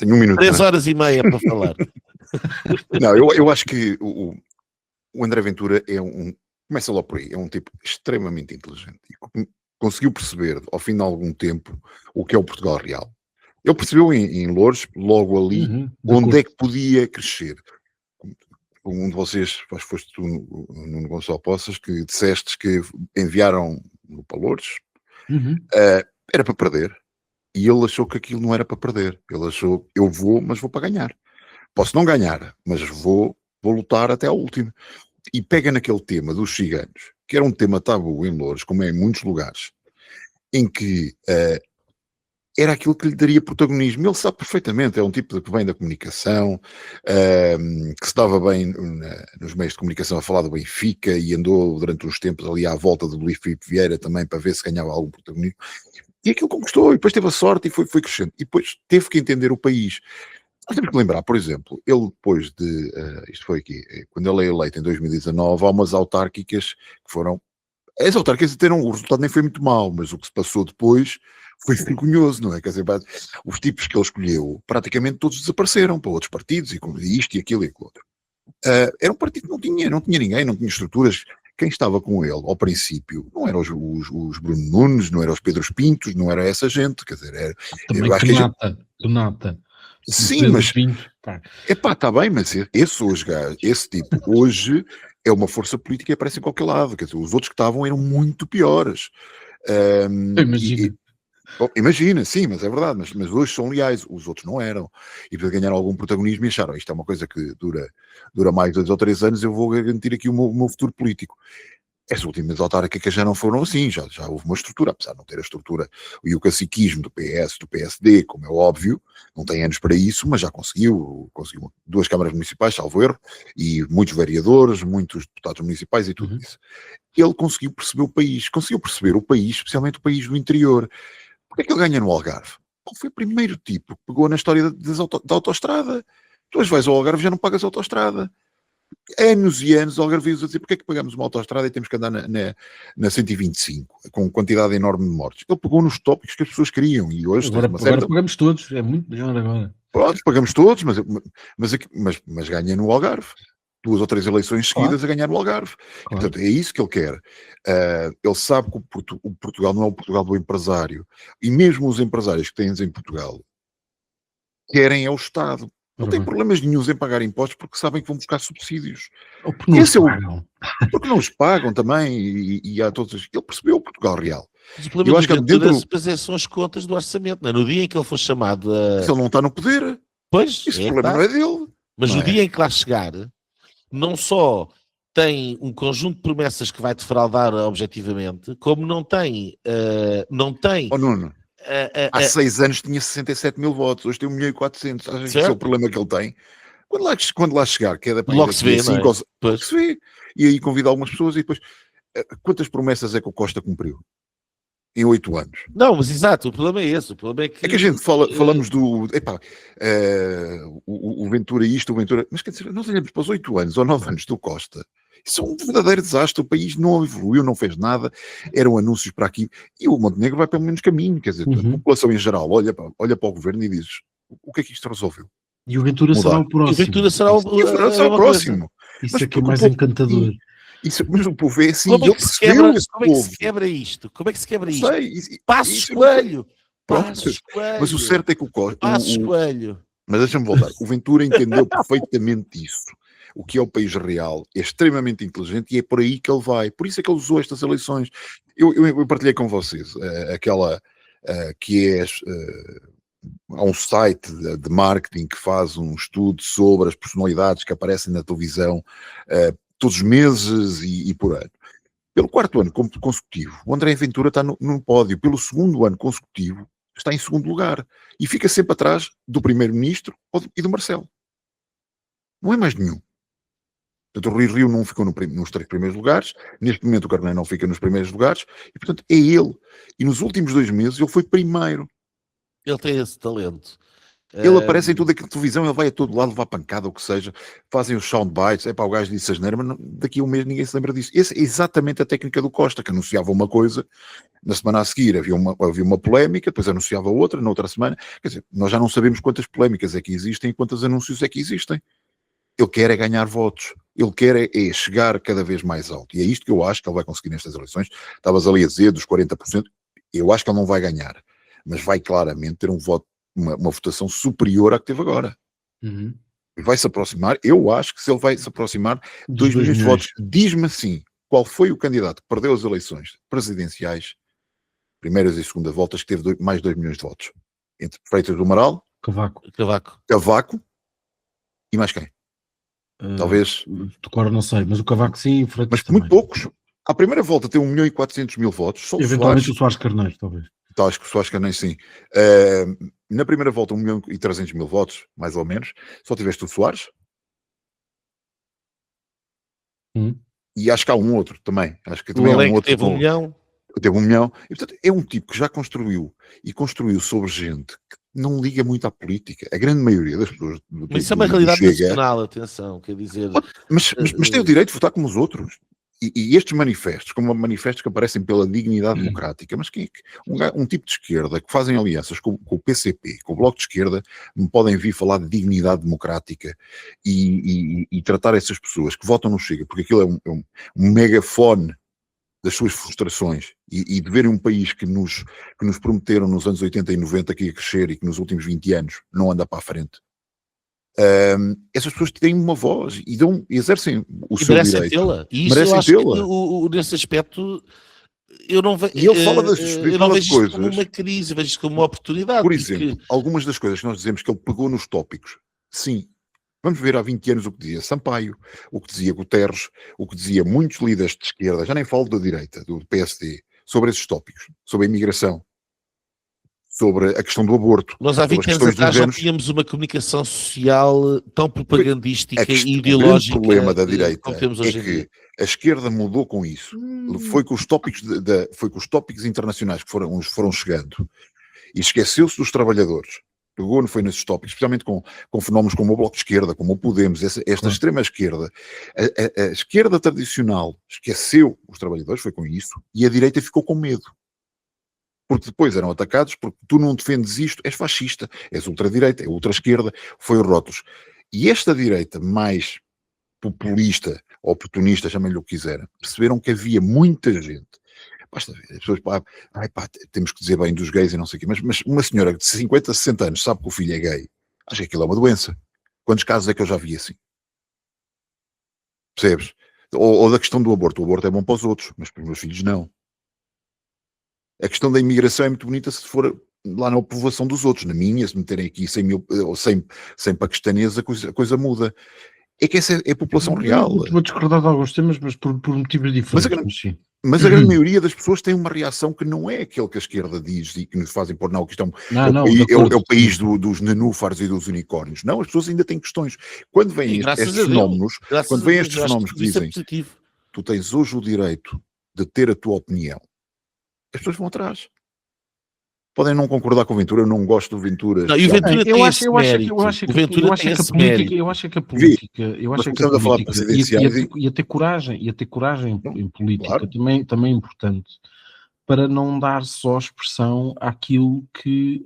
1 minuto. 3 horas e meia para falar. Não, eu acho que o André Ventura começa logo por aí, é um tipo extremamente inteligente e conseguiu perceber ao fim de algum tempo o que é o Portugal real. Ele percebeu em Loures, logo ali, onde é que podia crescer. Um de vocês, acho que foste tu, Nuno Gonçalo Poças, que disseste que enviaram no Loures, era para perder, e ele achou que aquilo não era para perder. Ele achou, eu vou, mas vou para ganhar. Posso não ganhar, mas vou lutar até ao último. E pega naquele tema dos ciganos, que era um tema tabu em Loures, como é em muitos lugares, em que era aquilo que lhe daria protagonismo. Ele sabe perfeitamente, é um tipo que vem da comunicação, que se dava bem nos meios de comunicação a falar do Benfica e andou durante uns tempos ali à volta do Luís Filipe Vieira também para ver se ganhava algum protagonismo. E aquilo conquistou, e depois teve a sorte e foi crescendo. E depois teve que entender o país. Nós temos que lembrar, por exemplo, ele depois de, isto foi aqui, quando ele é eleito em 2019, há umas autárquicas que foram, as autárquicas até o resultado nem foi muito mau, mas o que se passou depois foi vergonhoso, não é? Quer dizer, os tipos que ele escolheu, praticamente todos desapareceram para outros partidos, e isto e aquilo e aquilo outro. Era um partido que não tinha ninguém, não tinha estruturas. Quem estava com ele, ao princípio, não eram os Bruno Nunes, não eram os Pedros Pintos, não era essa gente, quer dizer, era... Também eu acho que nata. Sim, mas... Epá, está bem, mas esse tipo, hoje é uma força política e aparece em qualquer lado, quer dizer, os outros que estavam eram muito piores. Imagina. Bom, imagina, sim, mas é verdade, mas hoje são leais, os outros não eram. E para ganhar algum protagonismo e acharam, isto é uma coisa que dura mais 2 ou 3 anos, eu vou garantir aqui o meu futuro político. As últimas autárquicas já não foram assim, já houve uma estrutura, apesar de não ter a estrutura e o caciquismo do PS, do PSD, como é óbvio, não tem anos para isso, mas já conseguiu 2 câmaras municipais, salvo erro, e muitos vereadores, muitos deputados municipais e tudo isso. Ele conseguiu perceber o país, especialmente o país do interior. Porque é que ele ganha no Algarve? Bom, foi o primeiro tipo que pegou na história da autoestrada. Tu hoje vais ao Algarve e já não pagas autoestrada. Anos e anos, algarvios a dizer porque é que pagamos uma autoestrada e temos que andar na 125, com quantidade enorme de mortes. Ele pegou nos tópicos que as pessoas queriam e hoje Agora pagamos todos, é muito melhor agora. Pronto, pagamos todos, mas ganha no Algarve. 2 ou 3 eleições seguidas a ganhar no Algarve. Claro. Portanto, é isso que ele quer. Ele sabe que o Portugal não é o Portugal do empresário. E mesmo os empresários que têm em Portugal querem é o Estado. Não têm problemas nenhums em pagar impostos porque sabem que vão buscar subsídios. Ou porque não os pagam. Porque não os pagam também e há todos. Ele percebeu o Portugal real. Mas o problema são as contas do orçamento. Não é? No dia em que ele for chamado a... Se ele não está no poder, pois, esse problema não é dele. Mas no dia em que lá chegar, não só tem um conjunto de promessas que vai defraudar objetivamente, como não tem... Oh, Nuno, há 6 anos tinha 67 mil votos, hoje tem 1.400.000. Acho que esse é o problema que ele tem. Quando lá chegar, que é da logo se vê, não é? Logo se vê. E aí convida algumas pessoas e depois... Quantas promessas é que o Costa cumpriu? Em 8 anos. Não, mas exato, o problema é esse. O problema é que... É que a gente falamos do... o Ventura isto, o Ventura... Mas quer dizer, nós olhamos para os 8 anos ou 9 anos do Costa. Isso é um verdadeiro desastre. O país não evoluiu, não fez nada. Eram anúncios para aqui. E o Montenegro vai pelo menos caminho. Quer dizer, a população em geral olha para o governo e diz: o que é que isto resolveu? E o Ventura será o próximo. E o Ventura será o próximo. Isso é que é mais encantador. Mas o povo é assim. Como é que se quebra isto? Como é que se quebra isto? Passos Coelho! Mas o certo é que o Costa... Passos Coelho! Mas deixa-me voltar. O Ventura entendeu perfeitamente isso. O que é o país real, é extremamente inteligente e é por aí que ele vai. Por isso é que ele usou estas eleições. Eu partilhei com vocês aquela que é... há um site de marketing que faz um estudo sobre as personalidades que aparecem na televisão todos os meses e por ano. Pelo 4º ano consecutivo, o André Ventura está no pódio. Pelo 2º ano consecutivo, está em 2º lugar. E fica sempre atrás do Primeiro-Ministro e do Marcelo. Não é mais nenhum. Portanto, o Rui Rio não ficou nos 3 primeiros lugares. Neste momento, o Carneiro não fica nos primeiros lugares. E, portanto, é ele. E nos últimos 2 meses, ele foi primeiro. Ele tem esse talento. Ele aparece em toda aquela televisão, ele vai a todo lado levar pancada, o que seja, fazem os soundbites, o gajo disse asneira, mas daqui a um mês ninguém se lembra disso. Essa é exatamente a técnica do Costa, que anunciava uma coisa, na semana a seguir havia uma polémica, depois anunciava outra, na outra semana, quer dizer, nós já não sabemos quantas polémicas é que existem e quantos anúncios é que existem. Ele quer é ganhar votos, ele quer é chegar cada vez mais alto, e é isto que eu acho que ele vai conseguir nestas eleições. Estavas ali a dizer dos 40%, eu acho que ele não vai ganhar, mas vai claramente ter um voto, uma votação superior à que teve agora. Vai-se aproximar, eu acho que se ele vai se aproximar 2 milhões de votos. Diz-me assim, qual foi o candidato que perdeu as eleições presidenciais, primeiras e segunda voltas, que teve mais 2 milhões de votos? Entre Freitas do Amaral, Cavaco e mais quem? Talvez... Agora não sei, mas o Cavaco sim, Freitas mas também. Muito poucos. À primeira volta tem 1.400.000 votos. Só eventualmente o Soares Carneiro, talvez. Acho que o Soares Carneiro sim. Na primeira volta 1.300.000 votos, mais ou menos. Só tiveste o Soares. E acho que há um outro também. Acho que também há um outro. Teve 1 milhão. Teve 1 milhão. E, portanto, é um tipo que já construiu sobre gente que não liga muito à política. A grande maioria das pessoas... Mas isso é uma realidade nacional, atenção, quer dizer... Mas tem o direito de votar como os outros. E estes manifestos, como manifestos que aparecem pela dignidade democrática, mas um tipo de esquerda que fazem alianças com o PCP, com o Bloco de Esquerda, me podem vir falar de dignidade democrática e tratar essas pessoas que votam no Chega, porque aquilo é um megafone das suas frustrações e de verem um país que nos prometeram nos anos 80 e 90 que ia crescer e que nos últimos 20 anos não anda para a frente. Essas pessoas têm uma voz e exercem o seu direito. Tê-la. E isso eu acho que nesse aspecto eu não, E ele fala eu não vejo isto como uma crise, vejo isto como uma oportunidade. Por exemplo, algumas das coisas que nós dizemos que ele pegou nos tópicos, sim. Vamos ver há 20 anos o que dizia Sampaio, o que dizia Guterres, o que dizia muitos líderes de esquerda, já nem falo da direita, do PSD, sobre esses tópicos, sobre a imigração, sobre a questão do aborto. Nós há 20 anos atrás não tínhamos uma comunicação social tão propagandística e ideológica. O problema da direita é que a esquerda mudou com isso. Foi com os tópicos internacionais que foram chegando e esqueceu-se dos trabalhadores. Pegou, foi nesses tópicos, especialmente com fenómenos como o Bloco de Esquerda, como o Podemos, esta extrema esquerda. A esquerda tradicional esqueceu os trabalhadores, foi com isso, e a direita ficou com medo. Porque depois eram atacados, porque tu não defendes isto, és fascista, és ultradireita, é ultra-esquerda, foi os rótulos. E esta direita mais populista, oportunista, chamem-lhe o que quiserem, perceberam que havia muita gente. Basta ver, as pessoas, temos que dizer bem dos gays e não sei o quê, mas uma senhora de 50, 60 anos sabe que o filho é gay, acho que aquilo é uma doença. Quantos casos é que eu já vi assim? Percebes? Ou da questão do aborto. O aborto é bom para os outros, mas para os meus filhos não. A questão da imigração é muito bonita se for lá na povoação dos outros. Na minha, se meterem aqui 100 mil, ou 100 paquistaneses, a coisa muda. É que essa é a população real. Vou discordar de alguns temas, mas por motivos diferentes. Mas a grande maioria das pessoas tem uma reação que não é aquele que a esquerda diz e que nos fazem pôr, não, que isto é o país dos nenúfares e dos unicórnios. Não, as pessoas ainda têm questões. Quando vêm estes fenómenos, que dizem, tu tens hoje o direito de ter a tua opinião, as pessoas vão atrás. Podem não concordar com o Ventura, eu não gosto do Ventura. Não, e o Ventura tem esse mérito. Eu acho que a política ia ter coragem em política, claro. também é importante, para não dar só expressão àquilo que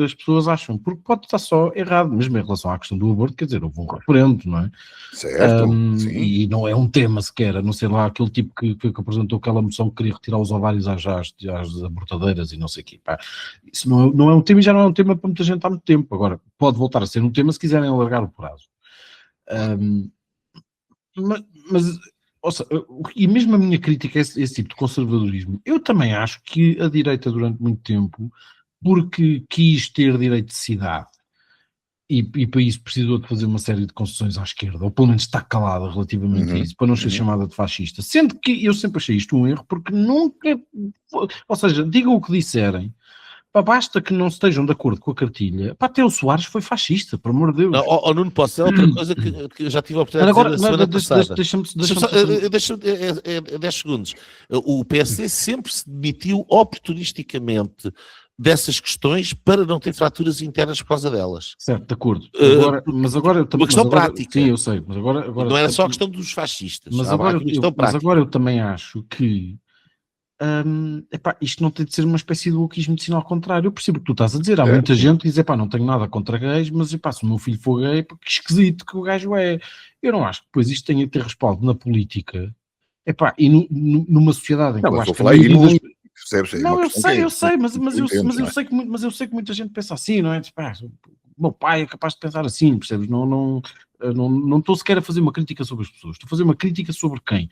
as pessoas acham, porque pode estar só errado, mesmo em relação à questão do aborto, quer dizer, houve um referendo, não é? Certo, e não é um tema sequer, a não ser lá aquele tipo que apresentou aquela moção que queria retirar os ovários às abortadeiras e não sei o quê. Pá. Isso não é um tema e já não é um tema para muita gente há muito tempo. Agora, pode voltar a ser um tema se quiserem alargar o prazo. Mas e mesmo a minha crítica a esse tipo de conservadorismo, eu também acho que a direita durante muito tempo, porque quis ter direito de cidade e para isso precisou de fazer uma série de concessões à esquerda, ou pelo menos está calada relativamente a isso, para não ser chamada de fascista, sendo que eu sempre achei isto um erro, porque nunca, ou seja, digam o que disserem, basta que não estejam de acordo com a cartilha. Até o Soares foi fascista, por amor de Deus. Não, Nuno, posso dizer outra coisa que eu já tive a oportunidade de dizer na semana passada. Deixa-me 10 segundos. O PSD sempre se demitiu oportunisticamente dessas questões para não ter fraturas internas por causa delas. Certo, de acordo. Mas agora eu também... Uma questão prática. Sim, eu sei. Mas agora não era só a questão dos fascistas. Mas agora eu também acho que isto não tem de ser uma espécie de wokeismo medicinal ao contrário. Eu percebo o que tu estás a dizer. Há muita gente que diz, não tenho nada contra gays, mas se o meu filho for gay, que esquisito que o gajo é. Eu não acho que depois isto tenha de ter respaldo na política. E numa sociedade em que eu acho que eu sei, mas eu sei que muita gente pensa assim, não é? O meu pai é capaz de pensar assim, percebes? Não estou sequer a fazer uma crítica sobre as pessoas, estou a fazer uma crítica sobre quem,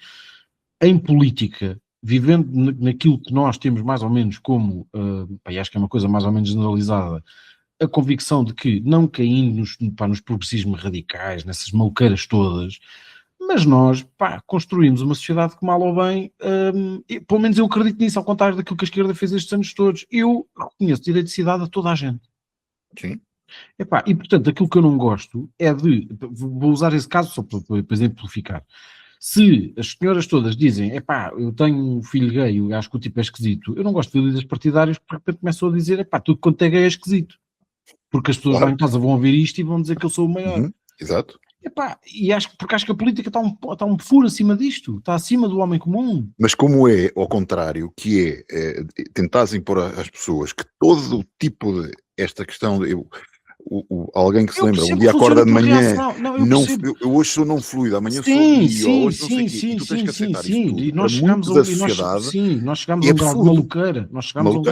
em política, vivendo naquilo que nós temos mais ou menos como, acho que é uma coisa mais ou menos generalizada, a convicção de que, não caindo nos progressismos radicais, nessas maluqueiras todas, mas nós, construímos uma sociedade que, mal ou bem, pelo menos eu acredito nisso, ao contrário daquilo que a esquerda fez estes anos todos. Eu reconheço direito de cidade a toda a gente. Sim. E, portanto, aquilo que eu não gosto é vou usar esse caso só para exemplificar. Se as senhoras todas dizem, eu tenho um filho gay, eu acho que o tipo é esquisito, eu não gosto de líderes partidários porque de repente começam a dizer, tudo quanto é gay é esquisito. Porque as pessoas lá em casa vão ouvir isto e vão dizer que eu sou o maior. Exato. Porque acho que a política está um furo acima disto, está acima do homem comum. Mas como é ao contrário, que é tentares impor às pessoas que todo o tipo de esta questão alguém que se lembra, um dia acorda de manhã, eu hoje sou não fluido, amanhã sou bi, hoje não sei o quê, e tu tens que aceitar isto tudo. E nós chegamos a um grau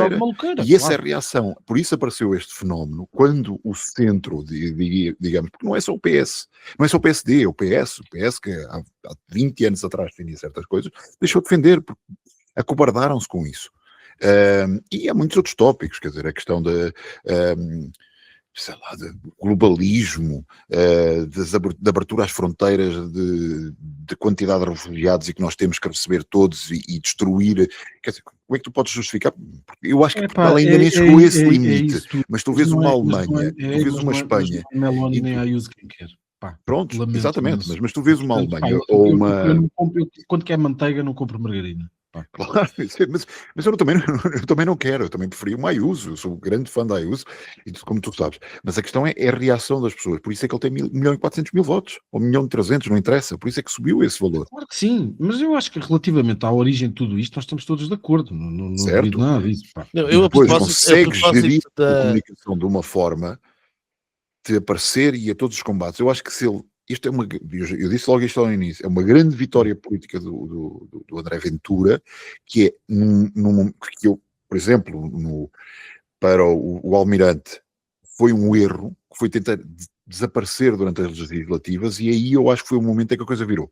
de maluqueira. E essa é a reação. Por isso apareceu este fenómeno, quando o centro, digamos, porque não é só o PS, não é só o PSD, é o PS que há 20 anos atrás defendia certas coisas, deixou de defender, porque acobardaram-se com isso. E há muitos outros tópicos, quer dizer, a questão sei lá, de globalismo, de abertura às fronteiras, de quantidade de refugiados e que nós temos que receber todos e destruir. Quer dizer, como é que tu podes justificar? Eu acho que Portugal ainda nem chegou a esse limite, mas tu vês uma Alemanha, tu vês uma Espanha. Não é Meloni nem a Ayuso quem quer. Pá, Pronto, lamento exatamente, imenso. mas tu vês uma Portanto, Alemanha pá, ou eu uma... não compro- quando quer manteiga, não compro margarina. Pá. Claro, mas eu também não quero, eu também preferi uma Ayuso, eu sou um grande fã da Ayuso, como tu sabes, mas a questão é a reação das pessoas, por isso é que ele tem 1.400.000 votos, ou 1.300.000, não interessa, por isso é que subiu esse valor. Claro que sim, mas eu acho que relativamente à origem de tudo isto, nós estamos todos de acordo, não Certo. duvido nada disso. Pá. Não, E eu a depois propósito consegue gerir a da... comunicação de uma forma de aparecer e a todos os combates. Eu acho que se ele... Isto é eu disse logo isto ao início, é uma grande vitória política do André Ventura, que é, que eu, por exemplo, para o Almirante, foi um erro, que foi tentar desaparecer durante as legislativas, e aí eu acho que foi o momento em que a coisa virou.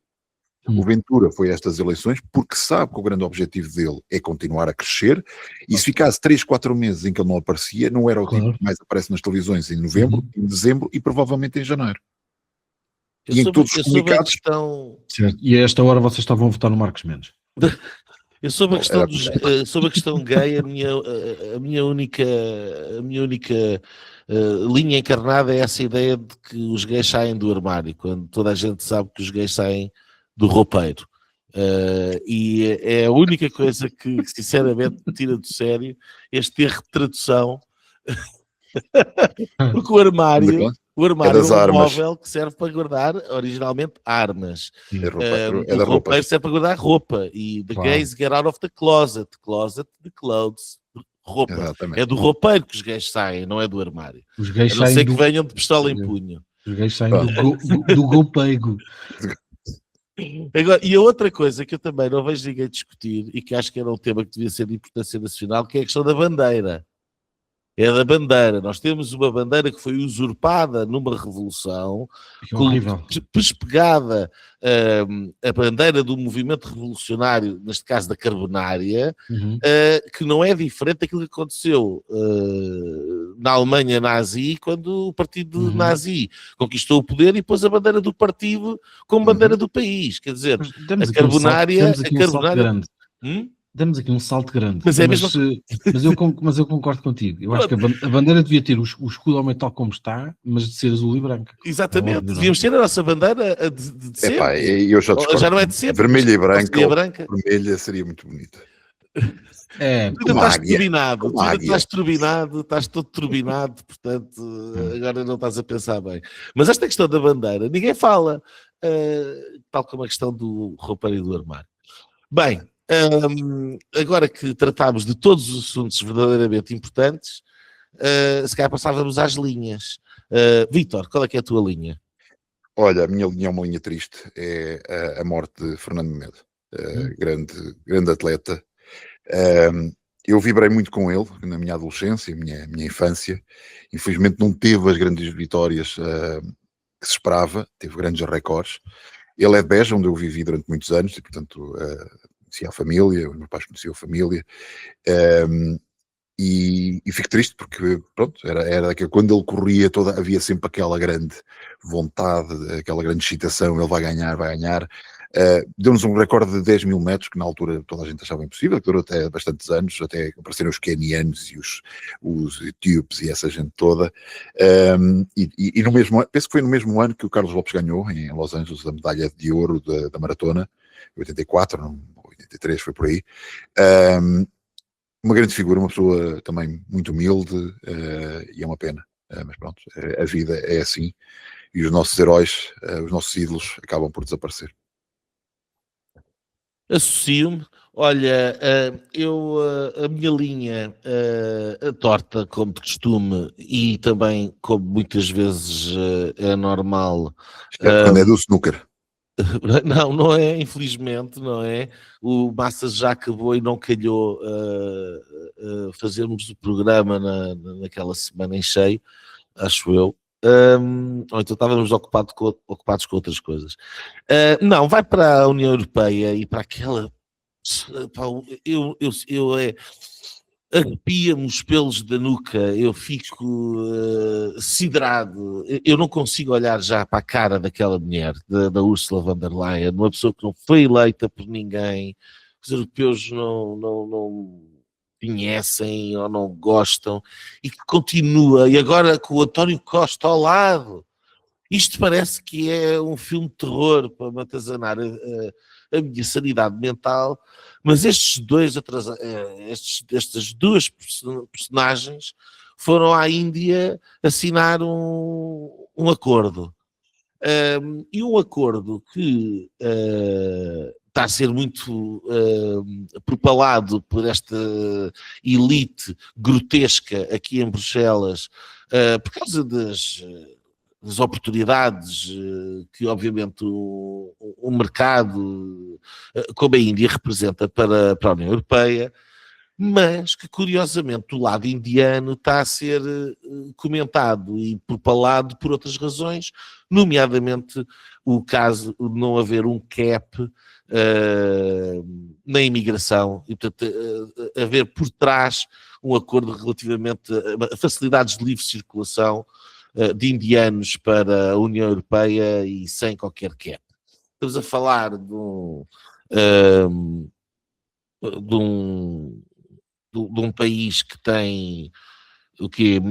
O Ventura foi a estas eleições porque sabe que o grande objetivo dele é continuar a crescer, e se ficasse 3, 4 meses em que ele não aparecia, não era o tipo que mais aparece nas televisões em novembro, em dezembro e provavelmente em janeiro. E em todos os comunicados... Certo. E a esta hora vocês estavam a votar no Marcos Mendes. Eu sobre a questão, sobre a questão gay, a minha única linha encarnada é essa ideia de que os gays saem do armário, quando toda a gente sabe que os gays saem do roupeiro. E é a única coisa que sinceramente me tira do sério este erro de tradução. Porque o armário é um móvel que serve para guardar originalmente armas. O roupeiro serve para guardar roupa. E the gays get out of the closet. Closet, the clothes. Roupa. Exatamente. É do roupeiro que os gays saem, não é do armário. Os gays a não ser que venham de pistola em punho. Os gays saem do golpeigo. Agora, e a outra coisa que eu também não vejo ninguém discutir e que acho que era um tema que devia ser de importância nacional, que é a questão da bandeira. É da bandeira. Nós temos uma bandeira que foi usurpada numa revolução, pespegada a bandeira do movimento revolucionário, neste caso da Carbonária, que não é diferente daquilo que aconteceu na Alemanha nazi, quando o partido nazi conquistou o poder e pôs a bandeira do partido como bandeira do país. Quer dizer, a Carbonária... Demos aqui um salto grande, mas eu concordo contigo. Eu acho que a bandeira devia ter o escudo aumental como está, mas de ser azul e branca. Exatamente, devíamos ter a nossa bandeira de sempre. Eu já não é de sempre. Vermelha e branca, vermelha seria muito bonita. Estás turbinado, estás todo turbinado, portanto, agora não estás a pensar bem. Mas esta questão da bandeira, ninguém fala, tal como a questão do roupeiro e do armário. Bem, agora que tratámos de todos os assuntos verdadeiramente importantes, se calhar passávamos às linhas. Vítor, qual é que é a tua linha? Olha, a minha linha é uma linha triste, é a morte de Fernando Medo, grande atleta. Eu vibrei muito com ele na minha adolescência, minha infância. Infelizmente não teve as grandes vitórias que se esperava, teve grandes recordes. Ele é de Beja, onde eu vivi durante muitos anos, e portanto conhecia a família, os meus pais conheciam a família, e fico triste porque, pronto, era que quando ele corria havia sempre aquela grande vontade, aquela grande excitação, ele vai ganhar. Deu-nos um recorde de 10 mil metros, que na altura toda a gente achava impossível, que durou até bastantes anos, até apareceram os quenianos e os etíopes e essa gente toda, e no mesmo, penso que foi no mesmo ano que o Carlos Lopes ganhou, em Los Angeles, a medalha de ouro da maratona, 84, não, 83, foi por aí. Uma grande figura, uma pessoa também muito humilde, e é uma pena, mas pronto, a vida é assim, e os nossos heróis, os nossos ídolos acabam por desaparecer. Associo-me. Olha, a minha linha torta, como de costume, e também, como muitas vezes é normal... Quando é do snooker. Não é, infelizmente, não é? O Massas já acabou e não calhou fazermos o programa naquela semana em cheio, acho eu. Ou então estávamos ocupados com outras coisas. Não, vai para a União Europeia e para aquela Pá, arrepia-me os pelos da nuca, eu fico siderado. Eu não consigo olhar já para a cara daquela mulher, da Ursula von der Leyen, uma pessoa que não foi eleita por ninguém, os europeus não conhecem ou não gostam, e que continua, e agora com o António Costa ao lado. Isto parece que é um filme de terror para me atazanar a minha sanidade mental, mas estas duas personagens foram à Índia assinar um acordo. E um acordo que está a ser muito propalado por esta elite grotesca aqui em Bruxelas, por causa das oportunidades que, obviamente, o mercado, como a Índia, representa para a União Europeia, mas que, curiosamente, do lado indiano está a ser comentado e propalado por outras razões, nomeadamente o caso de não haver um cap na imigração e, portanto, haver por trás um acordo relativamente a facilidades de livre circulação de indianos para a União Europeia e sem qualquer cap. Estamos a falar de um país que tem o quê?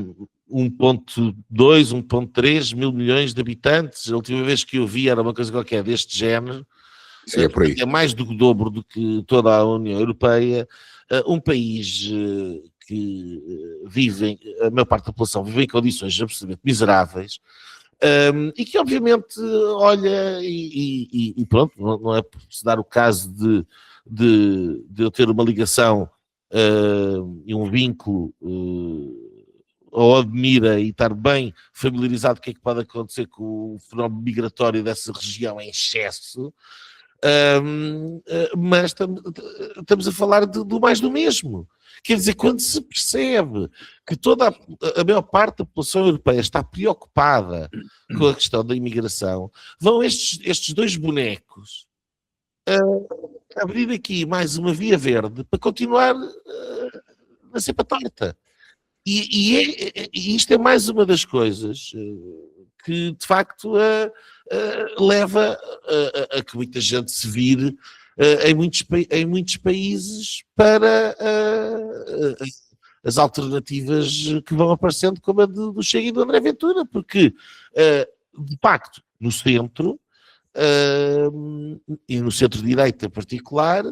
1.2, 1.3 mil milhões de habitantes. A última vez que eu vi era uma coisa qualquer deste género. Sim, é por aí. É mais do que o dobro do que toda a União Europeia. Um país que a maior parte da população vive em condições absolutamente miseráveis, e que obviamente olha e pronto, não é por se dar o caso de eu ter uma ligação e um vínculo ou admira e estar bem familiarizado com o que é que pode acontecer com o fenómeno migratório dessa região em excesso, mas estamos a falar do mais do mesmo. Quer dizer, quando se percebe que toda a maior parte da população europeia está preocupada com a questão da imigração, vão estes dois bonecos abrir aqui mais uma via verde para continuar a ser patota. E isto é mais uma das coisas que, de facto, leva a que muita gente se vire em muitos países para as alternativas que vão aparecendo, como a do Chega e do André Ventura, porque, de facto, no centro, e no centro-direita em particular,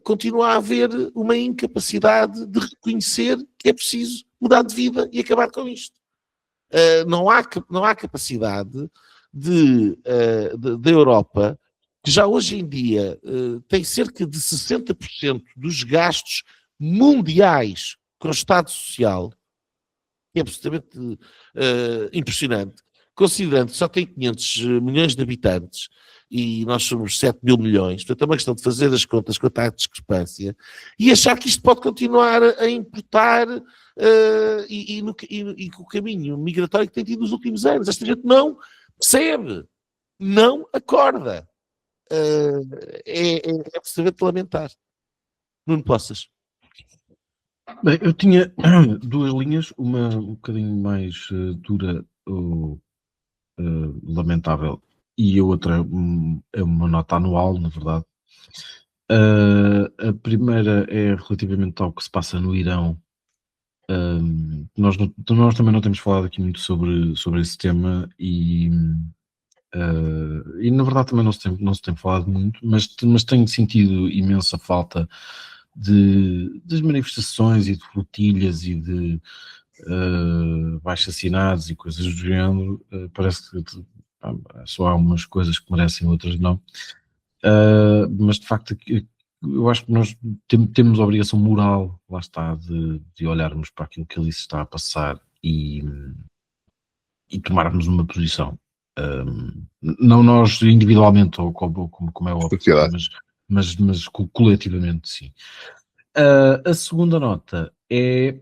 continua a haver uma incapacidade de reconhecer que é preciso mudar de vida e acabar com isto. Não há capacidade da Europa, que já hoje em dia tem cerca de 60% dos gastos mundiais com o Estado Social, é absolutamente impressionante, considerando que só tem 500 milhões de habitantes e nós somos 7 mil milhões, portanto é uma questão de fazer as contas quanto à discrepância e achar que isto pode continuar a importar e com o caminho migratório que tem tido nos últimos anos. Esta gente não percebe, não acorda. É absolutamente lamentar. Nuno Poças. Bem, eu tinha duas linhas, uma um bocadinho mais dura ou lamentável, e a outra é uma nota anual, na verdade. A primeira é relativamente ao que se passa no Irão. Nós também não temos falado aqui muito sobre esse tema e na verdade também não se tem falado muito, mas tenho sentido imensa falta das manifestações e de flotilhas e de abaixo-assinados e coisas do género. Parece que só há umas coisas que merecem, outras não. Mas de facto eu acho que nós temos a obrigação moral, lá está, de olharmos para aquilo que ali se está a passar e tomarmos uma posição. Não nós individualmente, ou como é óbvio, mas coletivamente, sim. A segunda nota é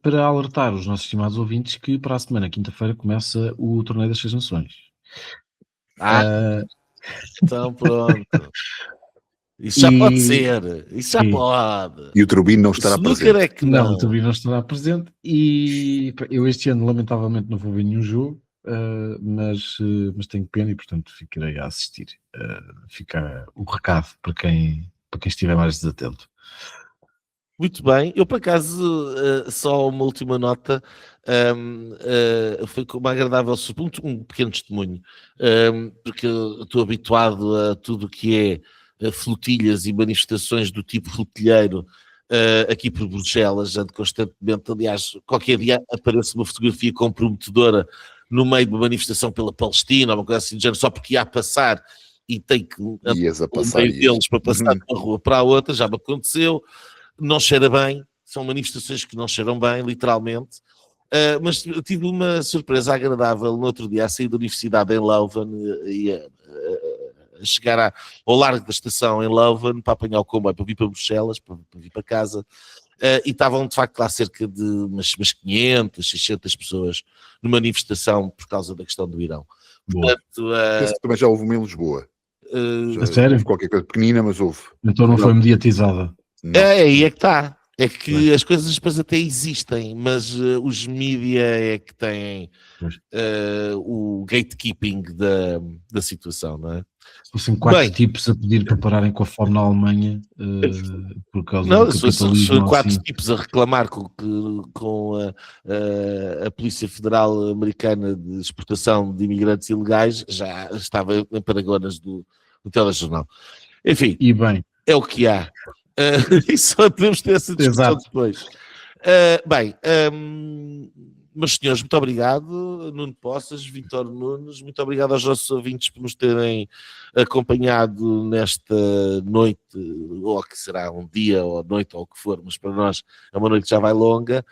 para alertar os nossos estimados ouvintes que para a semana, quinta-feira, começa o Torneio das Seis Nações. Então pronto. Isso já E- pode ser. Isso já Sim. pode. E o Turbino não estará Snooker presente. é que Não, não. o Turbino não estará presente e pá, eu este ano lamentavelmente não vou ver nenhum jogo, mas tenho pena e portanto ficarei a assistir. Fica o recado para quem estiver mais desatento. Muito bem. Eu, por acaso, só uma última nota, foi com uma agradável surpresa, um pequeno testemunho, porque eu estou habituado a tudo o que é flotilhas e manifestações do tipo flotilheiro aqui por Bruxelas, ando constantemente. Aliás, qualquer dia aparece uma fotografia comprometedora no meio de uma manifestação pela Palestina, ou uma coisa assim do género, só porque ia a passar e tem que Ias a pelo passar. meio deles para passar de uma rua para a outra, já me aconteceu. Não cheira bem, são manifestações que não cheiram bem, literalmente. Mas eu tive uma surpresa agradável no outro dia, a sair da universidade em Leuven e a chegar ao largo da estação em Leuven para apanhar o comboio, para vir para Bruxelas, para vir para casa. E estavam de facto lá cerca de umas 500, 600 pessoas numa manifestação por causa da questão do Irão. Boa. Portanto, Penso que também já houve uma em Lisboa. Já A sério? houve qualquer coisa pequenina, mas houve. Então não foi mediatizada. Não. aí é que está. É que Bem. as coisas depois até existem, mas os mídia é que têm Pois. o gatekeeping da situação, não é? Se fossem 4 Bem. tipos a pedir para pararem com a fome na Alemanha por causa Não, do são capitalismo 4 assim. tipos a reclamar com a Polícia Federal Americana de Exportação de Imigrantes Ilegais, já estava em paragonas do telejornal. Enfim, E bem, é o que há. E só podemos ter essa discussão Exato. depois. Meus senhores, muito obrigado. Nuno Poças, Vítor Nunes, muito obrigado aos nossos ouvintes por nos terem acompanhado nesta noite, ou que será um dia, ou noite, ou o que for, mas para nós é uma noite que já vai longa.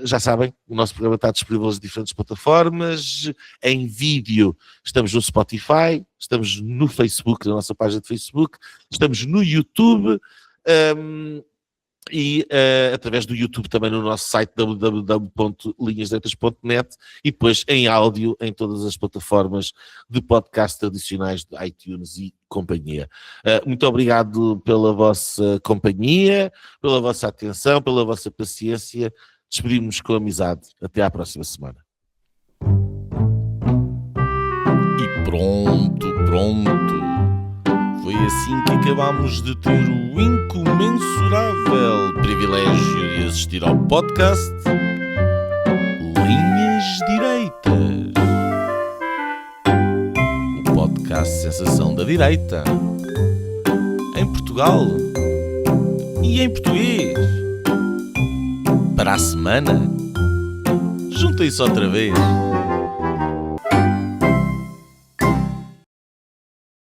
Já sabem, o nosso programa está disponível nas diferentes plataformas. Em vídeo, estamos no Spotify, estamos no Facebook, na nossa página de Facebook, estamos no YouTube e através do YouTube também no nosso site www.linhasdireitas.net e depois em áudio em todas as plataformas de podcast tradicionais de iTunes e companhia. Muito obrigado pela vossa companhia, pela vossa atenção, pela vossa paciência. Despedimos com amizade. Até à próxima semana. E pronto. Foi assim que acabámos de ter o incomensurável privilégio de assistir ao podcast Linhas Direitas. O podcast Sensação da Direita. Em Portugal e em português. Para a semana, juntem-se outra vez.